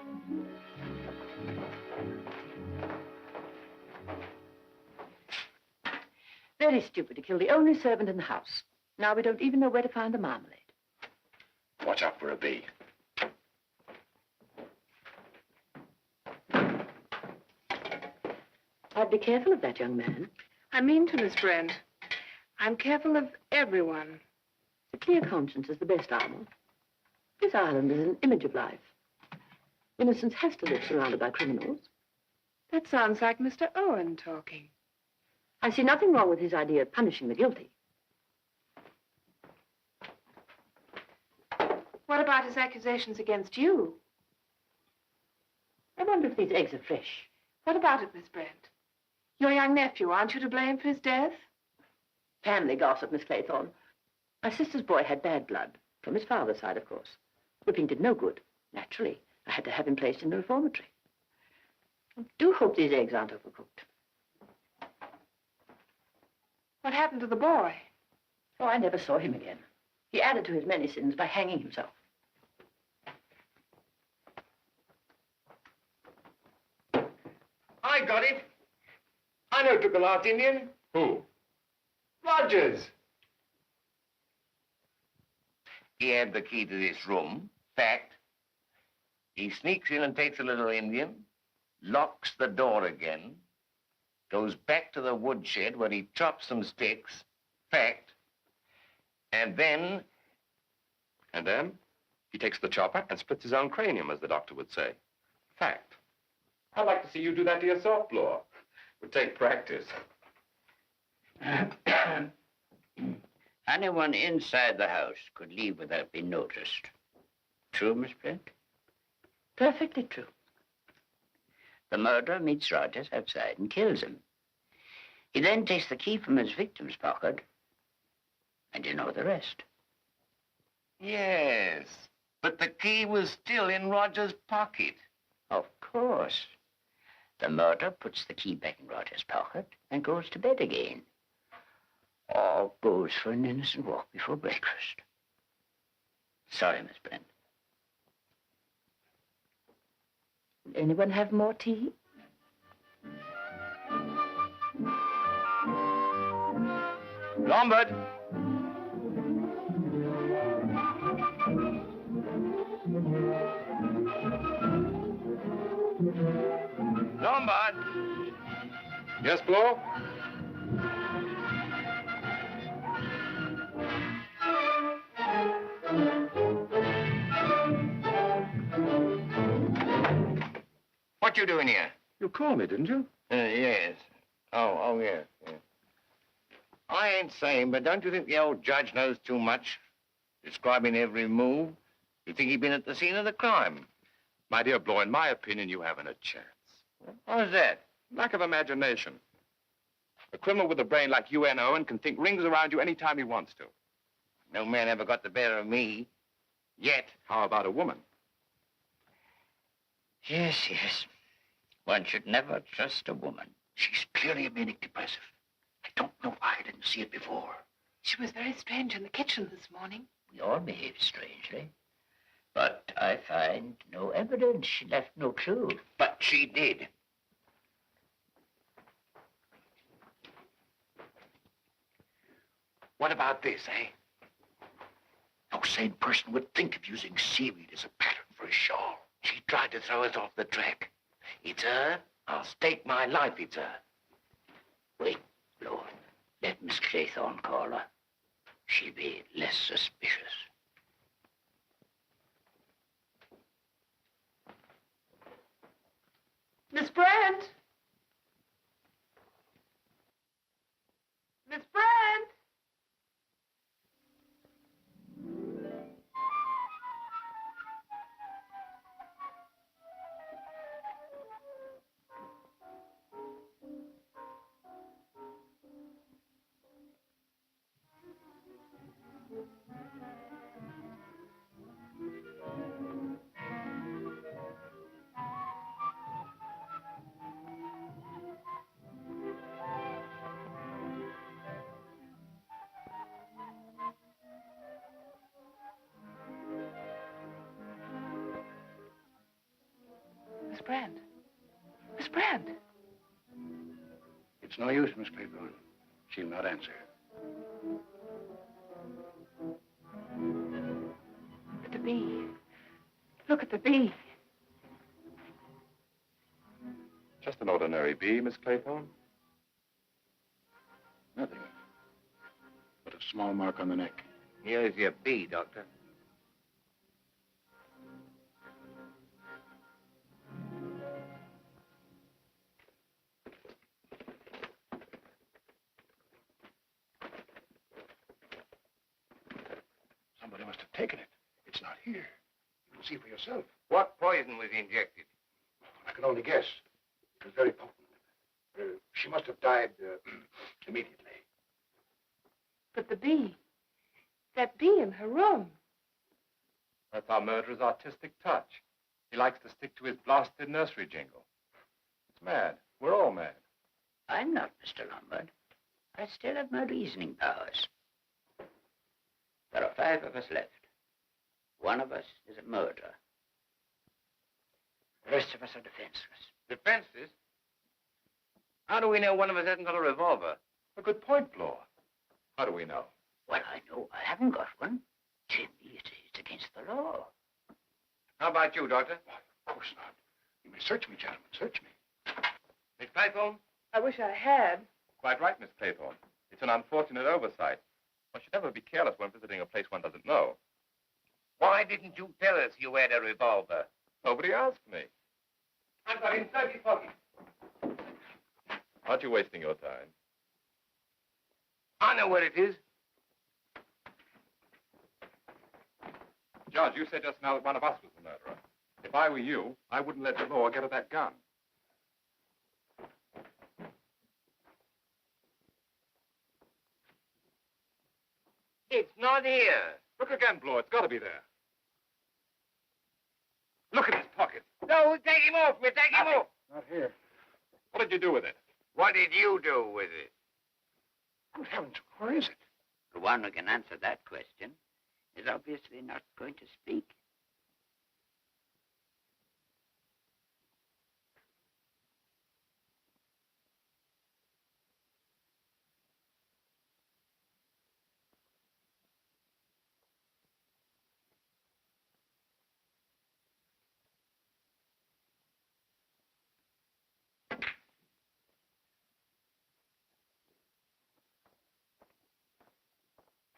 Very stupid to kill the only servant in the house. Now we don't even know where to find the marmalade. Watch out for a bee. I'd be careful of that young man. I mean to, Miss Brent. I'm careful of everyone. A clear conscience is the best armor. This island is an image of life. Innocence has to live surrounded by criminals. That sounds like Mr. Owen talking. I see nothing wrong with his idea of punishing the guilty. What about his accusations against you? I wonder if these eggs are fresh. What about it, Miss Brent? Your young nephew, aren't you to blame for his death? Family gossip, Miss Claythorne. My sister's boy had bad blood. From his father's side, of course. Whipping did no good. Naturally, I had to have him placed in the reformatory. I do hope these eggs aren't overcooked. What happened to the boy? Oh, I never saw him again. He added to his many sins by hanging himself. I got it. I know who took the last Indian. Who? Rogers. He had the key to this room. Fact. He sneaks in and takes a little Indian, locks the door again, goes back to the woodshed where he chops some sticks. Fact. And then... And then he takes the chopper and splits his own cranium, as the doctor would say. Fact. I'd like to see you do that to yourself, Laura. Would take practice. Anyone inside the house could leave without being noticed. True, Miss Brent? Perfectly true. The murderer meets Rogers outside and kills him. He then takes the key from his victim's pocket, and you know the rest. Yes, but the key was still in Roger's pocket. Of course. The murderer puts the key back in Rogers' pocket and goes to bed again. Or goes for an innocent walk before breakfast. Sorry, Miss Brent. Anyone have more tea? Lombard! Lombard! Yes, Flo? What you doing here? You called me, didn't you? Yes. Oh, yes, yes. I ain't saying, but don't you think the old judge knows too much? Describing every move. You think he'd been at the scene of the crime. My dear Blow, in my opinion, you haven't a chance. How's that? Lack of imagination. A criminal with a brain like you and Owen can think rings around you any time he wants to. No man ever got the better of me. Yet. How about a woman? Yes, yes. One should never trust a woman. She's clearly a manic depressive. I don't know why I didn't see it before. She was very strange in the kitchen this morning. We all behave strangely. But I find no evidence. She left no clue. But she did. What about this, eh? No sane person would think of using seaweed as a pattern for a shawl. She tried to throw us off the track. It's her. I'll stake my life it's her. Wait, Lord. Let Miss Claythorne call her. She'll be less suspicious. Miss Brent! Miss Brent! Brand. Miss Brand. It's no use, Miss Claiborne. She'll not answer. But the bee. Look at the bee. Just an ordinary bee, Miss Claythorne. Nothing. But a small mark on the neck. Here's your bee, Doctor. Somebody must have taken it. It's not here. You can see for yourself. What poison was injected? I can only guess. It was very potent. She must have died immediately. But the bee. That bee in her room. That's our murderer's artistic touch. He likes to stick to his blasted nursery jingle. It's mad. We're all mad. I'm not, Mr. Lombard. I still have my reasoning powers. There are 5 of us left. One of us is a murderer. The rest of us are defenseless. Defenses? How do we know one of us hasn't got a revolver? A good point, Bloor. How do we know? Well, I know I haven't got one. Jimmy, it's against the law. How about you, Doctor? Why, of course not. You may search me, gentlemen. Search me. Miss Claythorne? I wish I had. Quite right, Miss Claythorne. It's an unfortunate oversight. One should never be careless when visiting a place one doesn't know. Why didn't you tell us you had a revolver? Nobody asked me. I've got in 30 pockets. Aren't you wasting your time? I know where it is. Judge, you said just now that one of us was the murderer. If I were you, I wouldn't let the law get at that gun. It's not here. Look again, Bloor. It's got to be there. Look at his pocket. No, take him off. We'll take him off. Not here. What did you do with it? What did you do with it? Good heavens, where is it? The one who can answer that question is obviously not going to speak.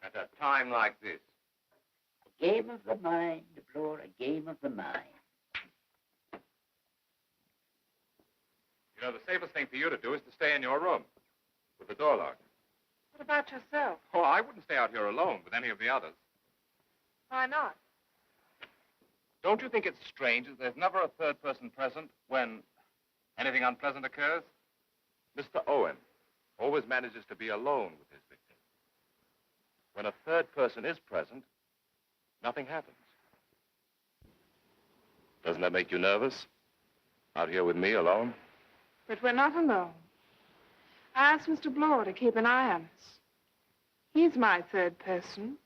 At a time like this. A game of the mind, Bloor, a game of the mind. You know, the safest thing for you to do is to stay in your room with the door locked. What about yourself? Oh, I wouldn't stay out here alone with any of the others. Why not? Don't you think it's strange that there's never a third person present when anything unpleasant occurs? Mr. Owen always manages to be alone with his victim. When a third person is present, nothing happens. Doesn't that make you nervous? Out here with me alone? But we're not alone. I asked Mr. Bloor to keep an eye on us. He's my third person.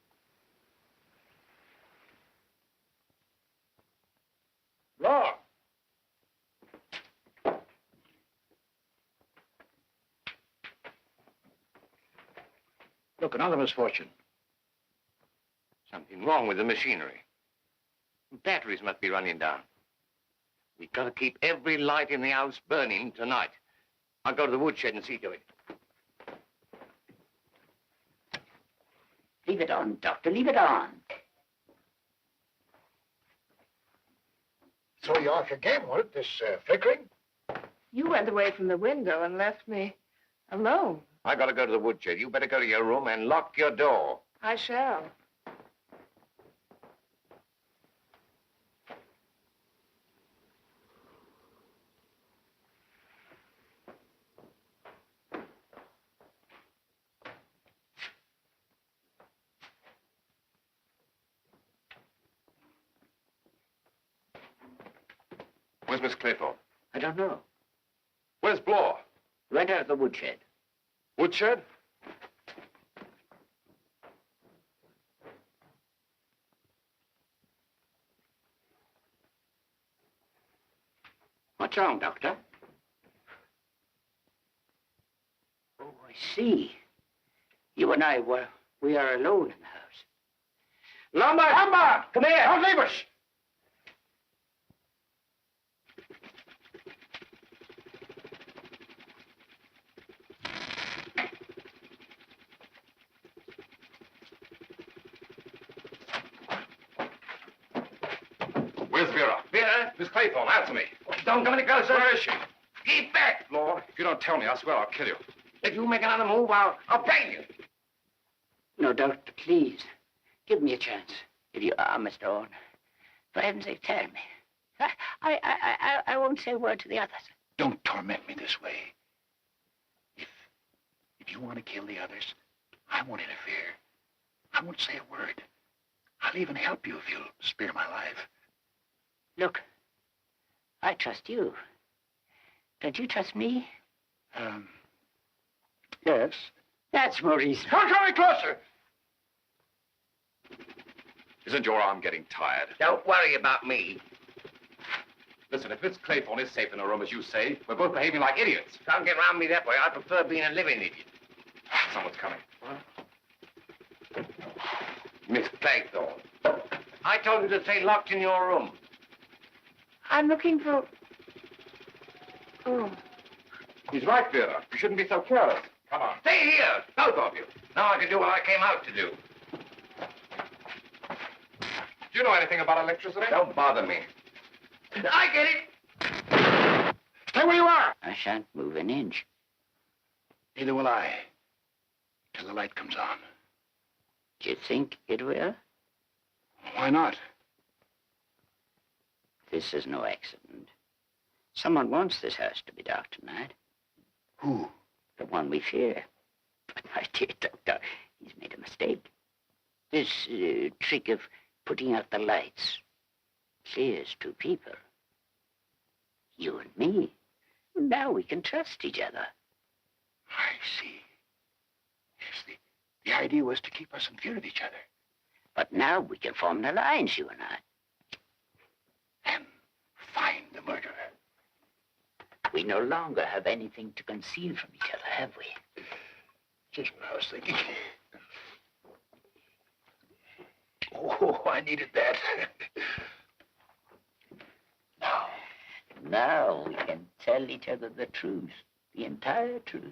Law! Look, another misfortune. Something wrong with the machinery. Batteries must be running down. We've got to keep every light in the house burning tonight. I'll go to the woodshed and see to it. Leave it on, Doctor, leave it on. So you off your game, was it, this flickering? You went away from the window and left me alone. I got to go to the woodshed. You better go to your room and lock your door. I shall. Where's Miss Claythorne? I don't know. Where's Bloor? Went out of the woodshed. Woodshed? What's wrong, Doctor? Oh, I see. You and we are alone in the house. Lombard! Lombard! Come here! Don't leave us! Where's Vera? Vera? Miss Claythorne, answer me. Don't come any closer. Where is she? Keep back! Lord, if you don't tell me, I swear I'll kill you. If you make another move, I'll bang you. No, Doctor, please. Give me a chance. If you are, Mr. Owen. For heaven's sake, tell me. I won't say a word to the others. Don't torment me this way. If you want to kill the others, I won't interfere. I won't say a word. I'll even help you if you'll spare my life. Look, I trust you. Don't you trust me? Yes. That's more reason. Don't come any closer! Isn't your arm getting tired? Don't worry about me. Listen, if Miss Claythorne is safe in her room, as you say, we're both behaving like idiots. Can't get around me that way. I prefer being a living idiot. Someone's coming. Miss Claythorne. I told you to stay locked in your room. I'm looking for... Oh. He's right, Vera. You shouldn't be so careless. Come on. Stay here, both of you. Now I can do what I came out to do. Do you know anything about electricity? Don't bother me. I get it. Stay where you are! I shan't move an inch. Neither will I. Till the light comes on. Do you think it will? Why not? This is no accident. Someone wants this house to be dark tonight. Who? The one we fear. But, my dear Doctor, he's made a mistake. This trick of putting out the lights clears two people. You and me. Now we can trust each other. I see. Yes, the idea was to keep us in fear of each other. But now we can form an alliance, you and I. And find the murderer. We no longer have anything to conceal from each other, have we? Just what I was thinking. Oh, I needed that. Now we can tell each other the truth, the entire truth.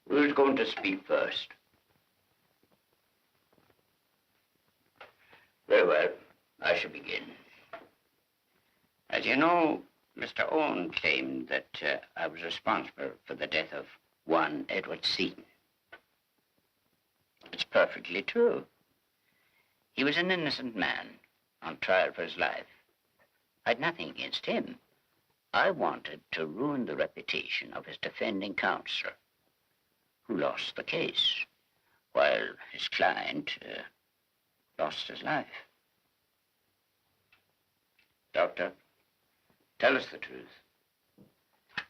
Who's going to speak first? Very well, I shall begin. As you know, Mr. Owen claimed that I was responsible for the death of one Edward Seton. It's perfectly true. He was an innocent man on trial for his life. I had nothing against him. I wanted to ruin the reputation of his defending counsel, who lost the case, while his client lost his life. Doctor, tell us the truth.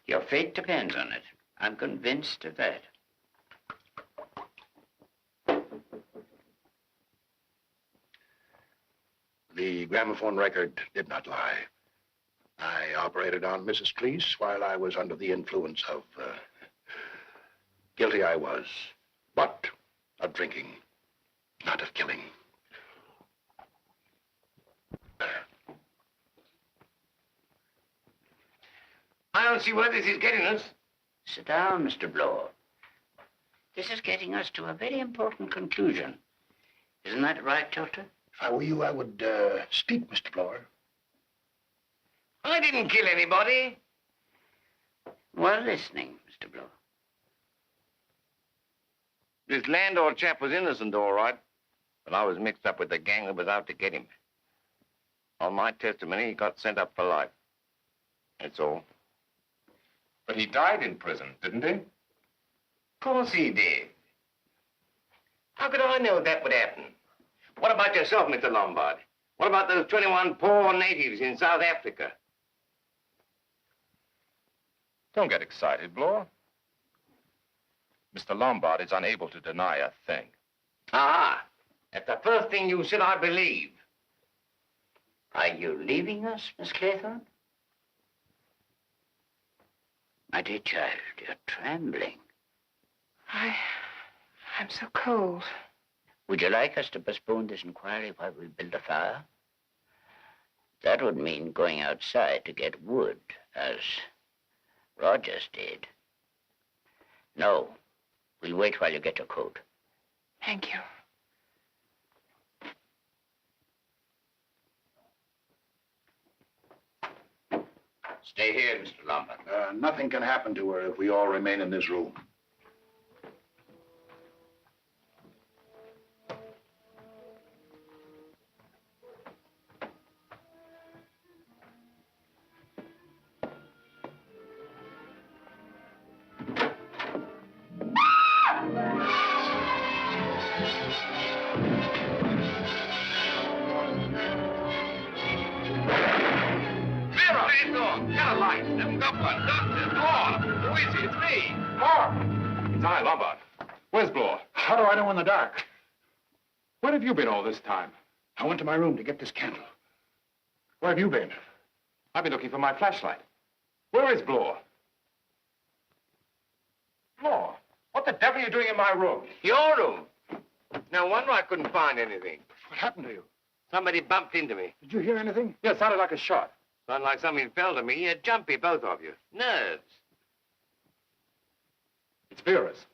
Your fate depends on it. I'm convinced of that. The gramophone record did not lie. I operated on Mrs. Cleese while I was under the influence of... Guilty I was, but of drinking, not of killing. I don't see where this is getting us. Sit down, Mr. Bloor. This is getting us to a very important conclusion. Isn't that right, Doctor? If I were you, I would speak, Mr. Bloor. I didn't kill anybody. Well, listening, Mr. Bloor. This landlord chap was innocent, all right, but I was mixed up with the gang that was out to get him. On my testimony, he got sent up for life. That's all. But he died in prison, didn't he? Of course he did. How could I know that would happen? What about yourself, Mr. Lombard? What about those 21 poor natives in South Africa? Don't get excited, Bloor. Mr. Lombard is unable to deny a thing. Ah, that's the first thing you said I believe. Are you leaving us, Miss Claythorne? My dear child, you're trembling. I'm so cold. Would you like us to postpone this inquiry while we build a fire? That would mean going outside to get wood, as Rogers did. No, we'll wait while you get your coat. Thank you. Stay here, Mr. Lombard. Nothing can happen to her if we all remain in this room. It's I, Lombard. Where's Bloor? How do I know in the dark? Where have you been all this time? I went to my room to get this candle. Where have you been? I've been looking for my flashlight. Where is Bloor? Bloor? What the devil are you doing in my room? Your room? No wonder I couldn't find anything. What happened to you? Somebody bumped into me. Did you hear anything? Yeah, it sounded like a shot. Sounded like something fell to me. You're jumpy, both of you. Nerves. It's Vera's.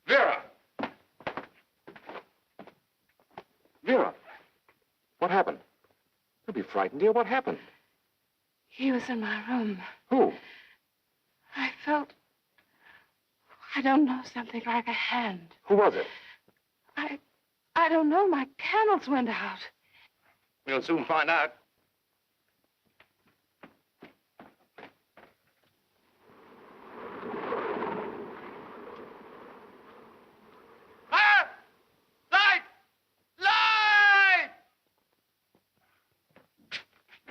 Vera! Vera! What happened? Don't be frightened, dear. What happened? He was in my room. Who? I felt, I don't know, something like a hand. Who was it? I don't know. My candles went out. We'll soon find out.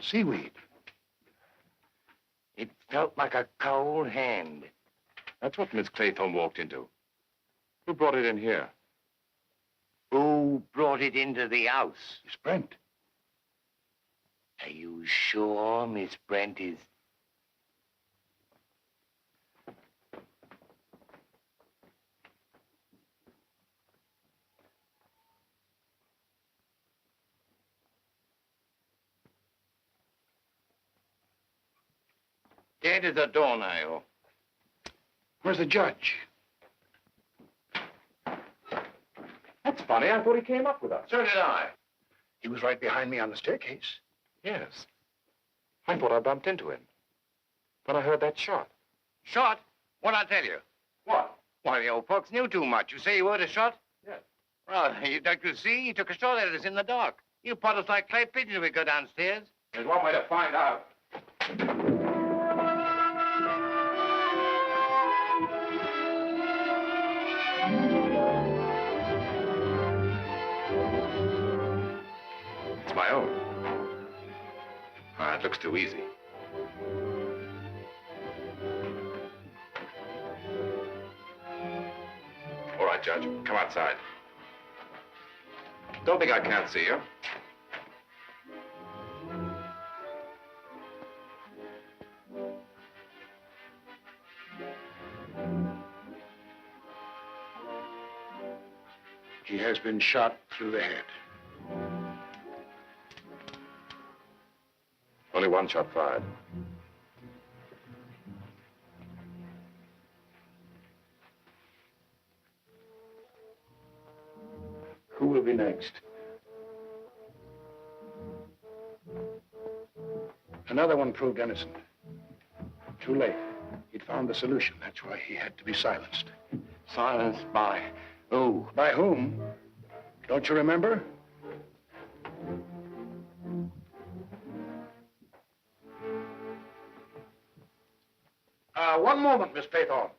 Seaweed. It felt like a cold hand. That's what Miss Claythorne walked into. Who brought it in here? Who brought it into the house? It's Brent. Are you sure Miss Brent is... Dead as a doornail. Where's the judge? That's funny. I thought he came up with us. So did I. He was right behind me on the staircase. Yes. I thought I bumped into him. But I heard that shot. Shot? What'd I tell you? What? Why, the old folks knew too much. You say you heard a shot? Yes. Well, you'd like to see. He took a shot at us in the dark. You pot us like clay pigeons if we go downstairs. There's one way to find out. It's my own. Ah, it looks too easy. All right, Judge. Come outside. Don't think I can't see you. He has been shot through the head. Only one shot fired. Who will be next? Another one proved innocent. Too late. He'd found the solution. That's why he had to be silenced. Silenced by who? By whom? Don't you remember? One moment, Miss Claythorne.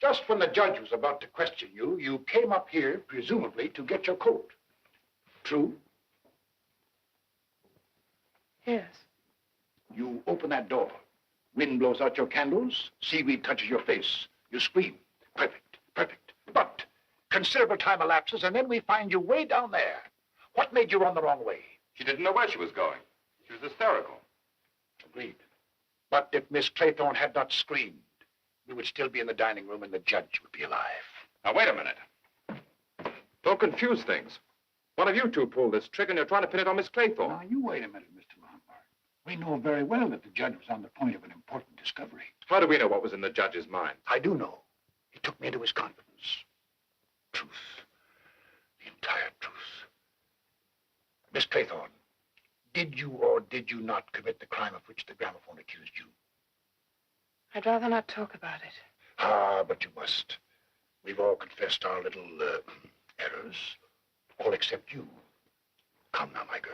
Just when the judge was about to question you, you came up here, presumably, to get your coat. True? Yes. You open that door. Wind blows out your candles. Seaweed touches your face. You scream. Perfect, perfect. But considerable time elapses, and then we find you way down there. What made you run the wrong way? She didn't know where she was going. She was hysterical. Agreed. But if Miss Claythorne had not screamed, we would still be in the dining room and the judge would be alive. Now, wait a minute. Don't confuse things. One of you two pulled this trick, and you're trying to pin it on Miss Claythorne. Now, you wait a minute, Mr. Lombard. We know very well that the judge was on the point of an important discovery. How do we know what was in the judge's mind? I do know. He took me into his confidence. Truth. The entire truth. Miss Claythorne, did you or did you not commit the crime of which the gramophone accused you? I'd rather not talk about it. Ah, but you must. We've all confessed our little errors. All except you. Come now, my girl.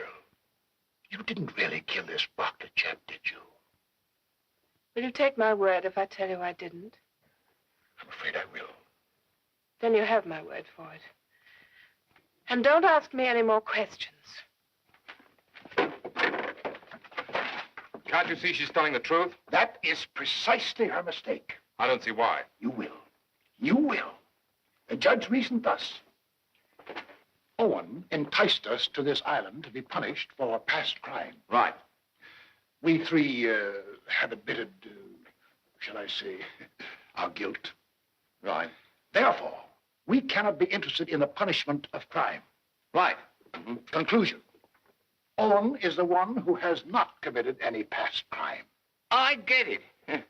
You didn't really kill this Bartlett chap, did you? Will you take my word if I tell you I didn't? I'm afraid I will. Then you have my word for it. And don't ask me any more questions. Can't you see she's telling the truth? That is precisely her mistake. I don't see why. You will. You will. The judge reasoned thus. Owen enticed us to this island to be punished for a past crime. Right. We three have admitted, shall I say, our guilt. Right. Therefore, we cannot be interested in the punishment of crime. Right. Conclusion. Owen is the one who has not committed any past crime. I get it.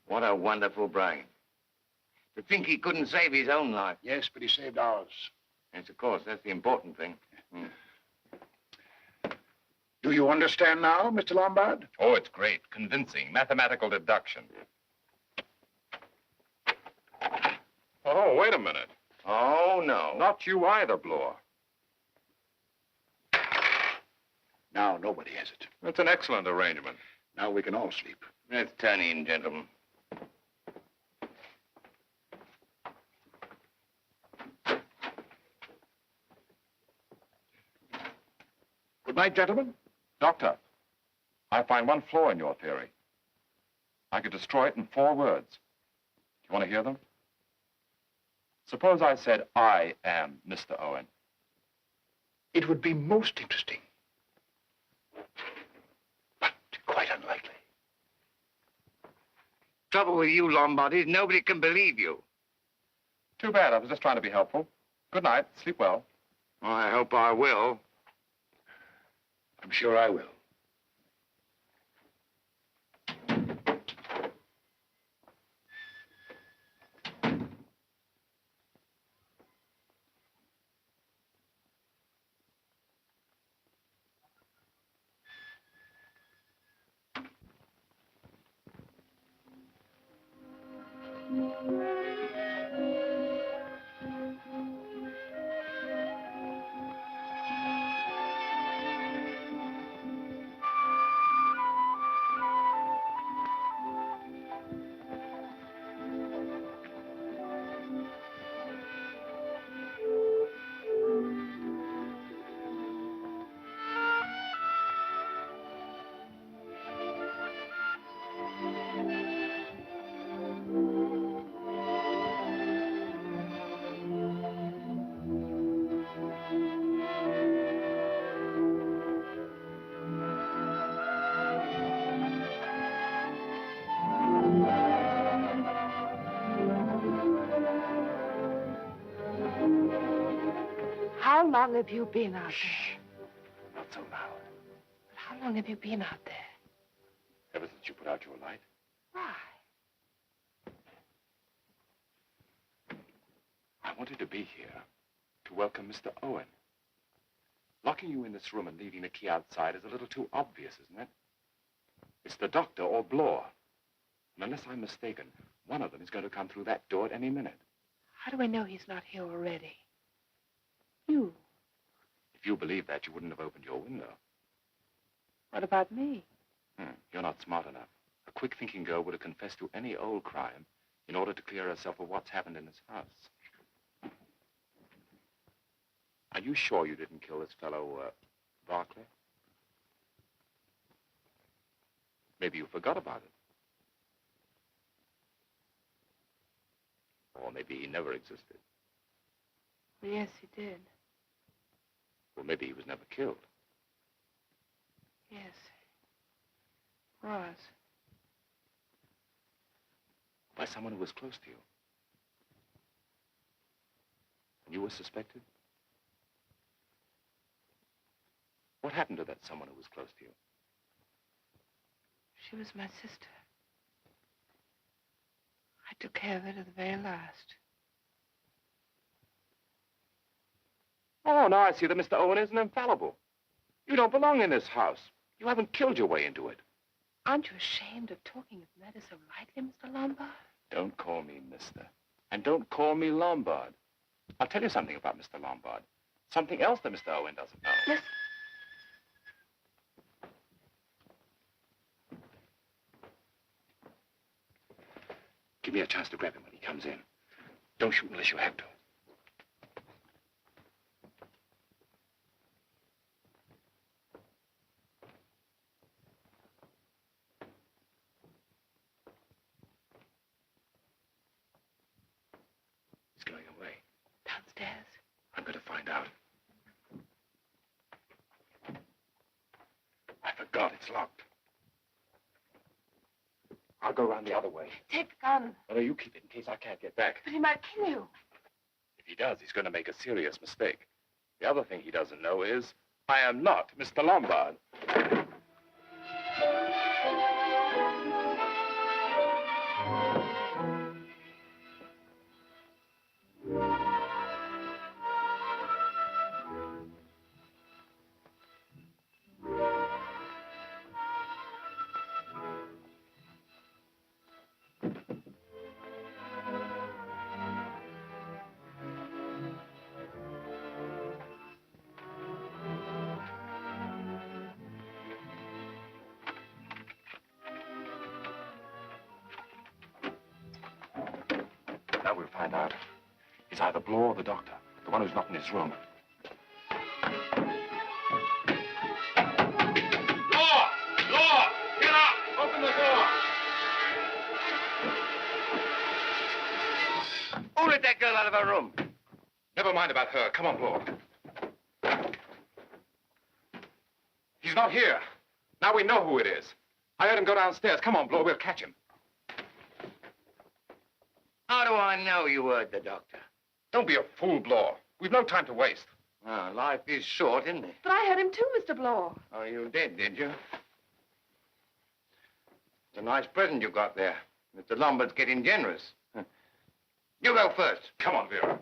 What a wonderful brain. To think he couldn't save his own life. Yes, but he saved ours. Yes, of course. That's the important thing. Do you understand now, Mr. Lombard? Oh, it's great. Convincing. Mathematical deduction. Oh, wait a minute. Oh, no. Not you either, Bloor. Now nobody has it. That's an excellent arrangement. Now we can all sleep. Let's turn in, gentlemen. Good night, gentlemen. Doctor, I find one flaw in your theory. I could destroy it in 4 words. Do you want to hear them? Suppose I said, I am Mr. Owen. It would be most interesting. But quite unlikely. Trouble with you, Lombard, is nobody can believe you. Too bad. I was just trying to be helpful. Good night. Sleep well. I hope I will. I'm sure I will. How long have you been out there? Not so loud. How long have you been out there? Ever since you put out your light. Why? I wanted to be here to welcome Mr. Owen. Locking you in this room and leaving the key outside is a little too obvious, isn't it? It's the doctor or Bloor. And unless I'm mistaken, one of them is going to come through that door at any minute. How do I know he's not here already? You. If you believed that, you wouldn't have opened your window. What about me? You're not smart enough. A quick-thinking girl would have confessed to any old crime in order to clear herself of what's happened in this house. Are you sure you didn't kill this fellow, Barclay? Maybe you forgot about it. Or maybe he never existed. Yes, he did. Or maybe he was never killed. Yes. Was. By someone who was close to you. And you were suspected? What happened to that someone who was close to you? She was my sister. I took care of her to the very last. Oh, now I see that Mr. Owen isn't infallible. You don't belong in this house. You haven't killed your way into it. Aren't you ashamed of talking of murder so lightly, Mr. Lombard? Don't call me mister. And don't call me Lombard. I'll tell you something about Mr. Lombard. Something else that Mr. Owen doesn't know. Listen. Give me a chance to grab him when he comes in. Don't shoot unless you have to. He's going away. Downstairs. I'm going to find out. I forgot it's locked. I'll go around the other way. Take the gun. No, you keep it in case I can't get back. But he might kill you. If he does, he's going to make a serious mistake. The other thing he doesn't know is I am not Mr. Lombard. Now we'll find out. It's either Bloor or the doctor, the one who's not in his room. Bloor! Bloor! Get up! Open the door! Who let that girl out of her room? Never mind about her. Come on, Bloor. He's not here. Now we know who it is. I heard him go downstairs. Come on, Bloor. We'll catch him. How do I know you heard the doctor? Don't be a fool, Bloor. We've no time to waste. Oh, life is short, isn't it? But I heard him too, Mr. Bloor. Oh, you did you? It's a nice present you got there. Mr. Lombard's getting generous. You go first. Come on, Vera.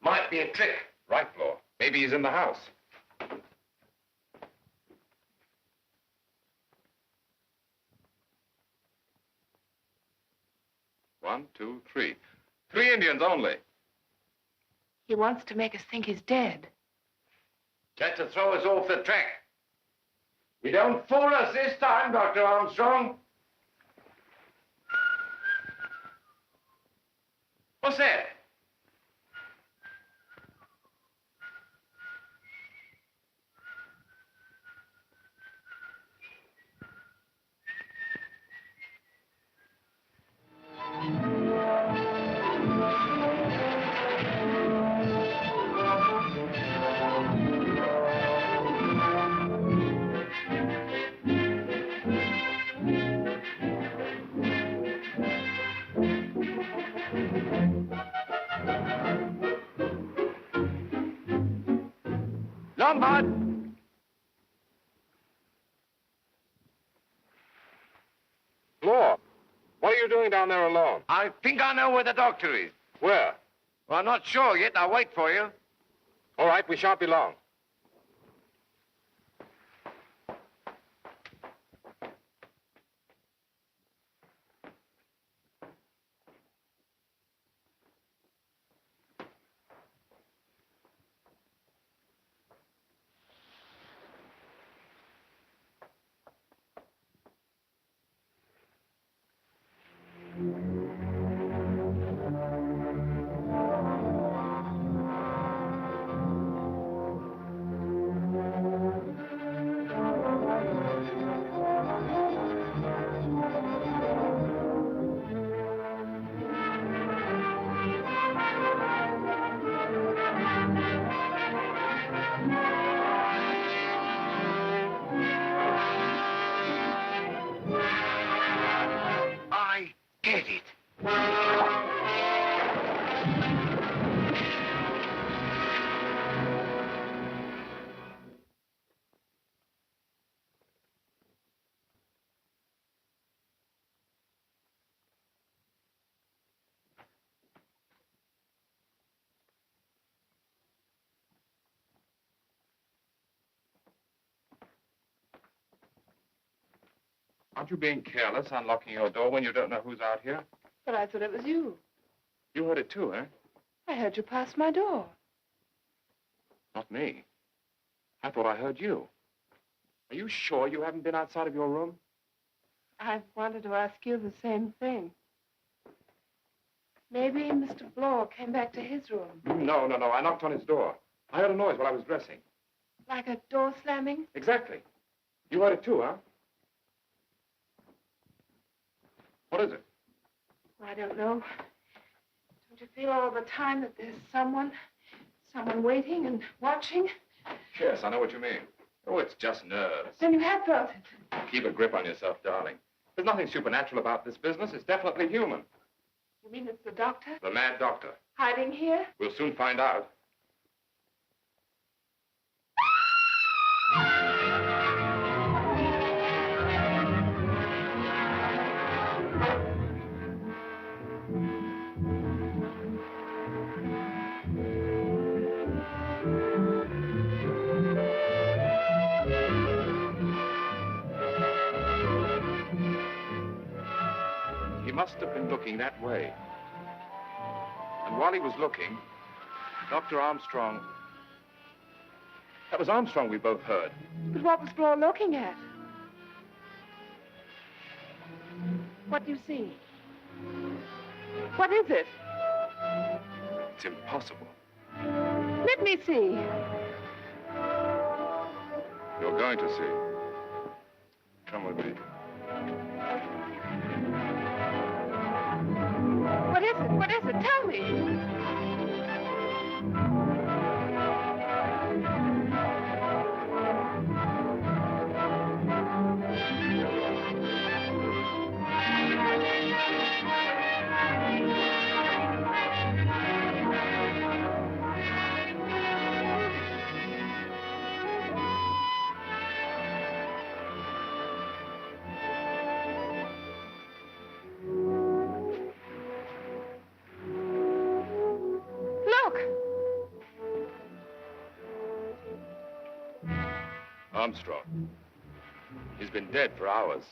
Might be a trick. Right, Bloor. Maybe he's in the house. One, two, three. 3 Indians only. He wants to make us think he's dead. That's to throw us off the track. You don't fool us this time, Dr. Armstrong. What's that? Lombard! Bloor, what are you doing down there alone? I think I know where the doctor is. Where? Well, I'm not sure yet. I'll wait for you. All right, we shan't be long. Aren't you being careless, unlocking your door when you don't know who's out here? But I thought it was you. You heard it too, eh? I heard you pass my door. Not me. I thought I heard you. Are you sure you haven't been outside of your room? I wanted to ask you the same thing. Maybe Mr. Bloor came back to his room. No. I knocked on his door. I heard a noise while I was dressing. Like a door slamming? Exactly. You heard it too, huh? What is it? I don't know. Don't you feel all the time that there's someone waiting and watching? Yes, I know what you mean. Oh, it's just nerves. Then you have felt it. Keep a grip on yourself, darling. There's nothing supernatural about this business. It's definitely human. You mean it's the doctor? The mad doctor. Hiding here? We'll soon find out. He must have been looking that way. And while he was looking, Dr. Armstrong... That was Armstrong we both heard. But what was Bloor looking at? What do you see? What is it? It's impossible. Let me see. You're going to see. Come with me. What is it? What is it? Tell me. Armstrong. He's been dead for hours.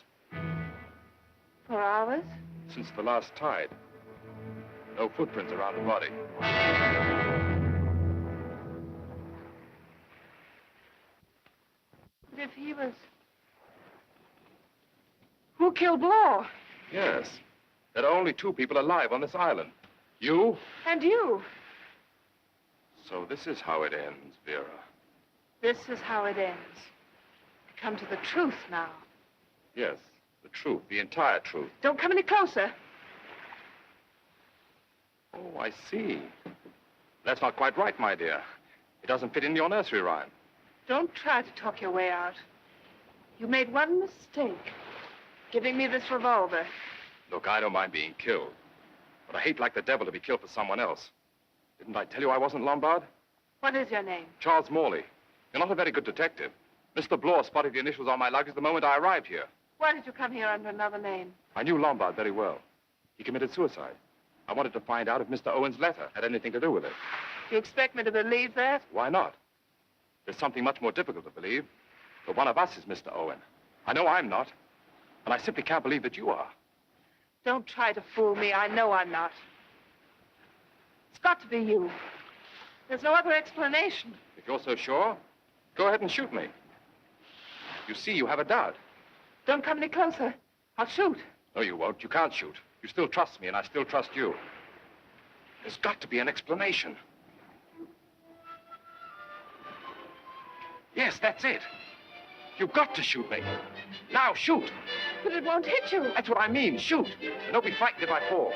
For hours? Since the last tide. No footprints around the body. But if he was... Who killed Bloor? Yes. There are only two people alive on this island. You? And you. So this is how it ends, Vera. This is how it ends. Come to the truth now. Yes, the truth, the entire truth. Don't come any closer. Oh, I see. That's not quite right, my dear. It doesn't fit in your nursery rhyme. Don't try to talk your way out. You made one mistake, giving me this revolver. Look, I don't mind being killed, but I hate like the devil to be killed for someone else. Didn't I tell you I wasn't Lombard? What is your name? Charles Morley. You're not a very good detective. Mr. Bloor spotted the initials on my luggage the moment I arrived here. Why did you come here under another name? I knew Lombard very well. He committed suicide. I wanted to find out if Mr. Owen's letter had anything to do with it. You expect me to believe that? Why not? There's something much more difficult to believe. But one of us is Mr. Owen. I know I'm not. And I simply can't believe that you are. Don't try to fool me. I know I'm not. It's got to be you. There's no other explanation. If you're so sure, go ahead and shoot me. You see, you have a doubt. Don't come any closer. I'll shoot. No, you won't. You can't shoot. You still trust me, and I still trust you. There's got to be an explanation. Yes, that's it. You've got to shoot me. Now, shoot. But it won't hit you. That's what I mean. Shoot. And don't be frightened if I fall.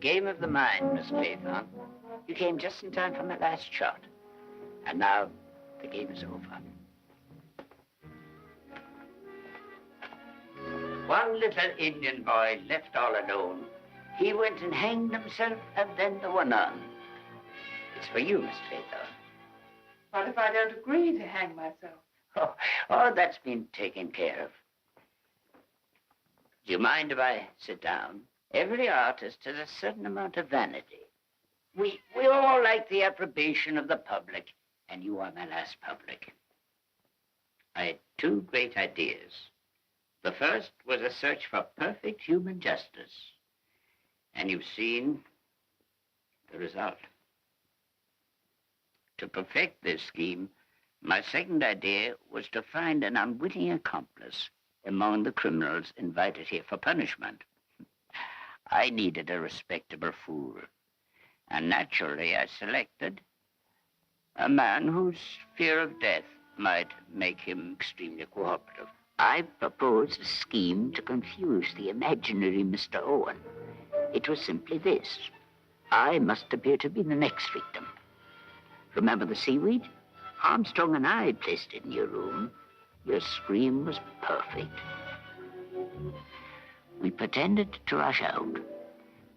game of the mind, Miss Claythorne. You came just in time for my last shot. And now, the game is over. One little Indian boy left all alone. He went and hanged himself, and then there were none. It's for you, Miss Claythorne. What if I don't agree to hang myself? Oh, that's been taken care of. Do you mind if I sit down? Every artist has a certain amount of vanity. We all like the approbation of the public, and you are my last public. I had two great ideas. The first was a search for perfect human justice. And you've seen the result. To perfect this scheme, my second idea was to find an unwitting accomplice among the criminals invited here for punishment. I needed a respectable fool. And naturally, I selected a man whose fear of death might make him extremely cooperative. I proposed a scheme to confuse the imaginary Mr. Owen. It was simply this. I must appear to be the next victim. Remember the seaweed? Armstrong and I placed it in your room. Your scream was perfect. We pretended to rush out,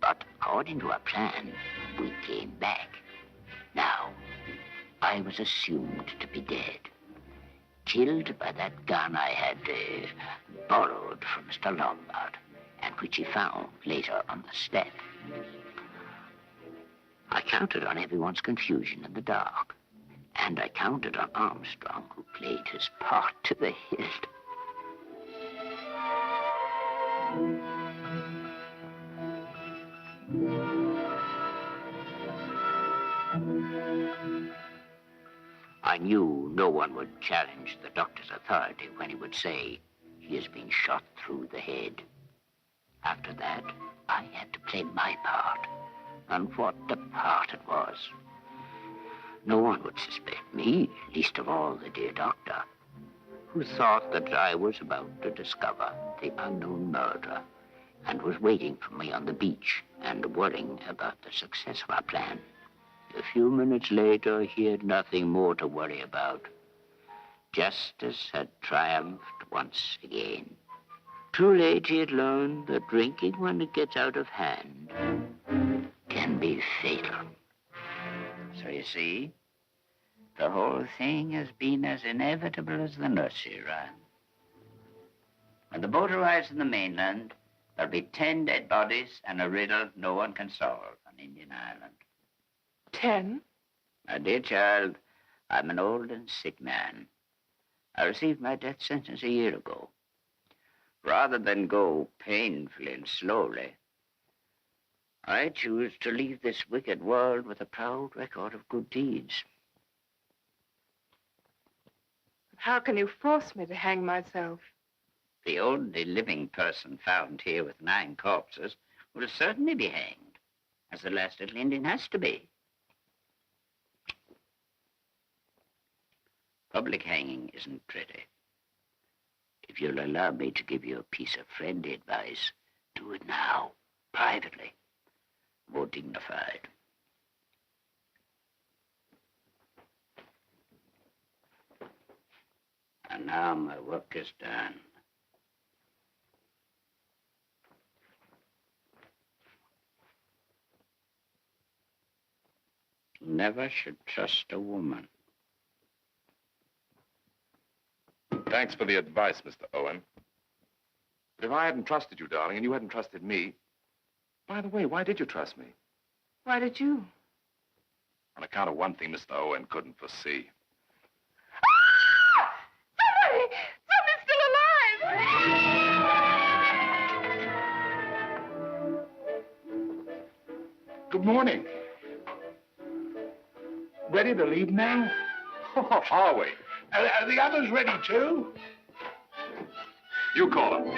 but according to our plan, we came back. Now, I was assumed to be dead, killed by that gun I had borrowed from Mr. Lombard, and which he found later on the step. I counted on everyone's confusion in the dark, and I counted on Armstrong, who played his part to the hilt. I knew no one would challenge the doctor's authority when he would say, he has been shot through the head. After that, I had to play my part, and what a part it was. No one would suspect me, least of all the dear doctor, who thought that I was about to discover the unknown murderer and was waiting for me on the beach and worrying about the success of our plan. A few minutes later, he had nothing more to worry about. Justice had triumphed once again. Too late, he had learned that drinking when it gets out of hand can be fatal. So you see, the whole thing has been as inevitable as the nursery rhyme. When the boat arrives in the mainland, there'll be 10 dead bodies and a riddle no one can solve on Indian Island. 10? My dear child, I'm an old and sick man. I received my death sentence a year ago. Rather than go painfully and slowly, I choose to leave this wicked world with a proud record of good deeds. How can you force me to hang myself? The only living person found here with 9 corpses will certainly be hanged, as the last little Indian has to be. Public hanging isn't pretty. If you'll allow me to give you a piece of friendly advice, do it now, privately, more dignified. And now my work is done. Never should trust a woman. Thanks for the advice, Mr. Owen. But if I hadn't trusted you, darling, and you hadn't trusted me... By the way, why did you trust me? Why did you? On account of one thing Mr. Owen couldn't foresee. Somebody's still alive! Good morning. Ready to leave now? Are we? Are the others ready, too? You call him.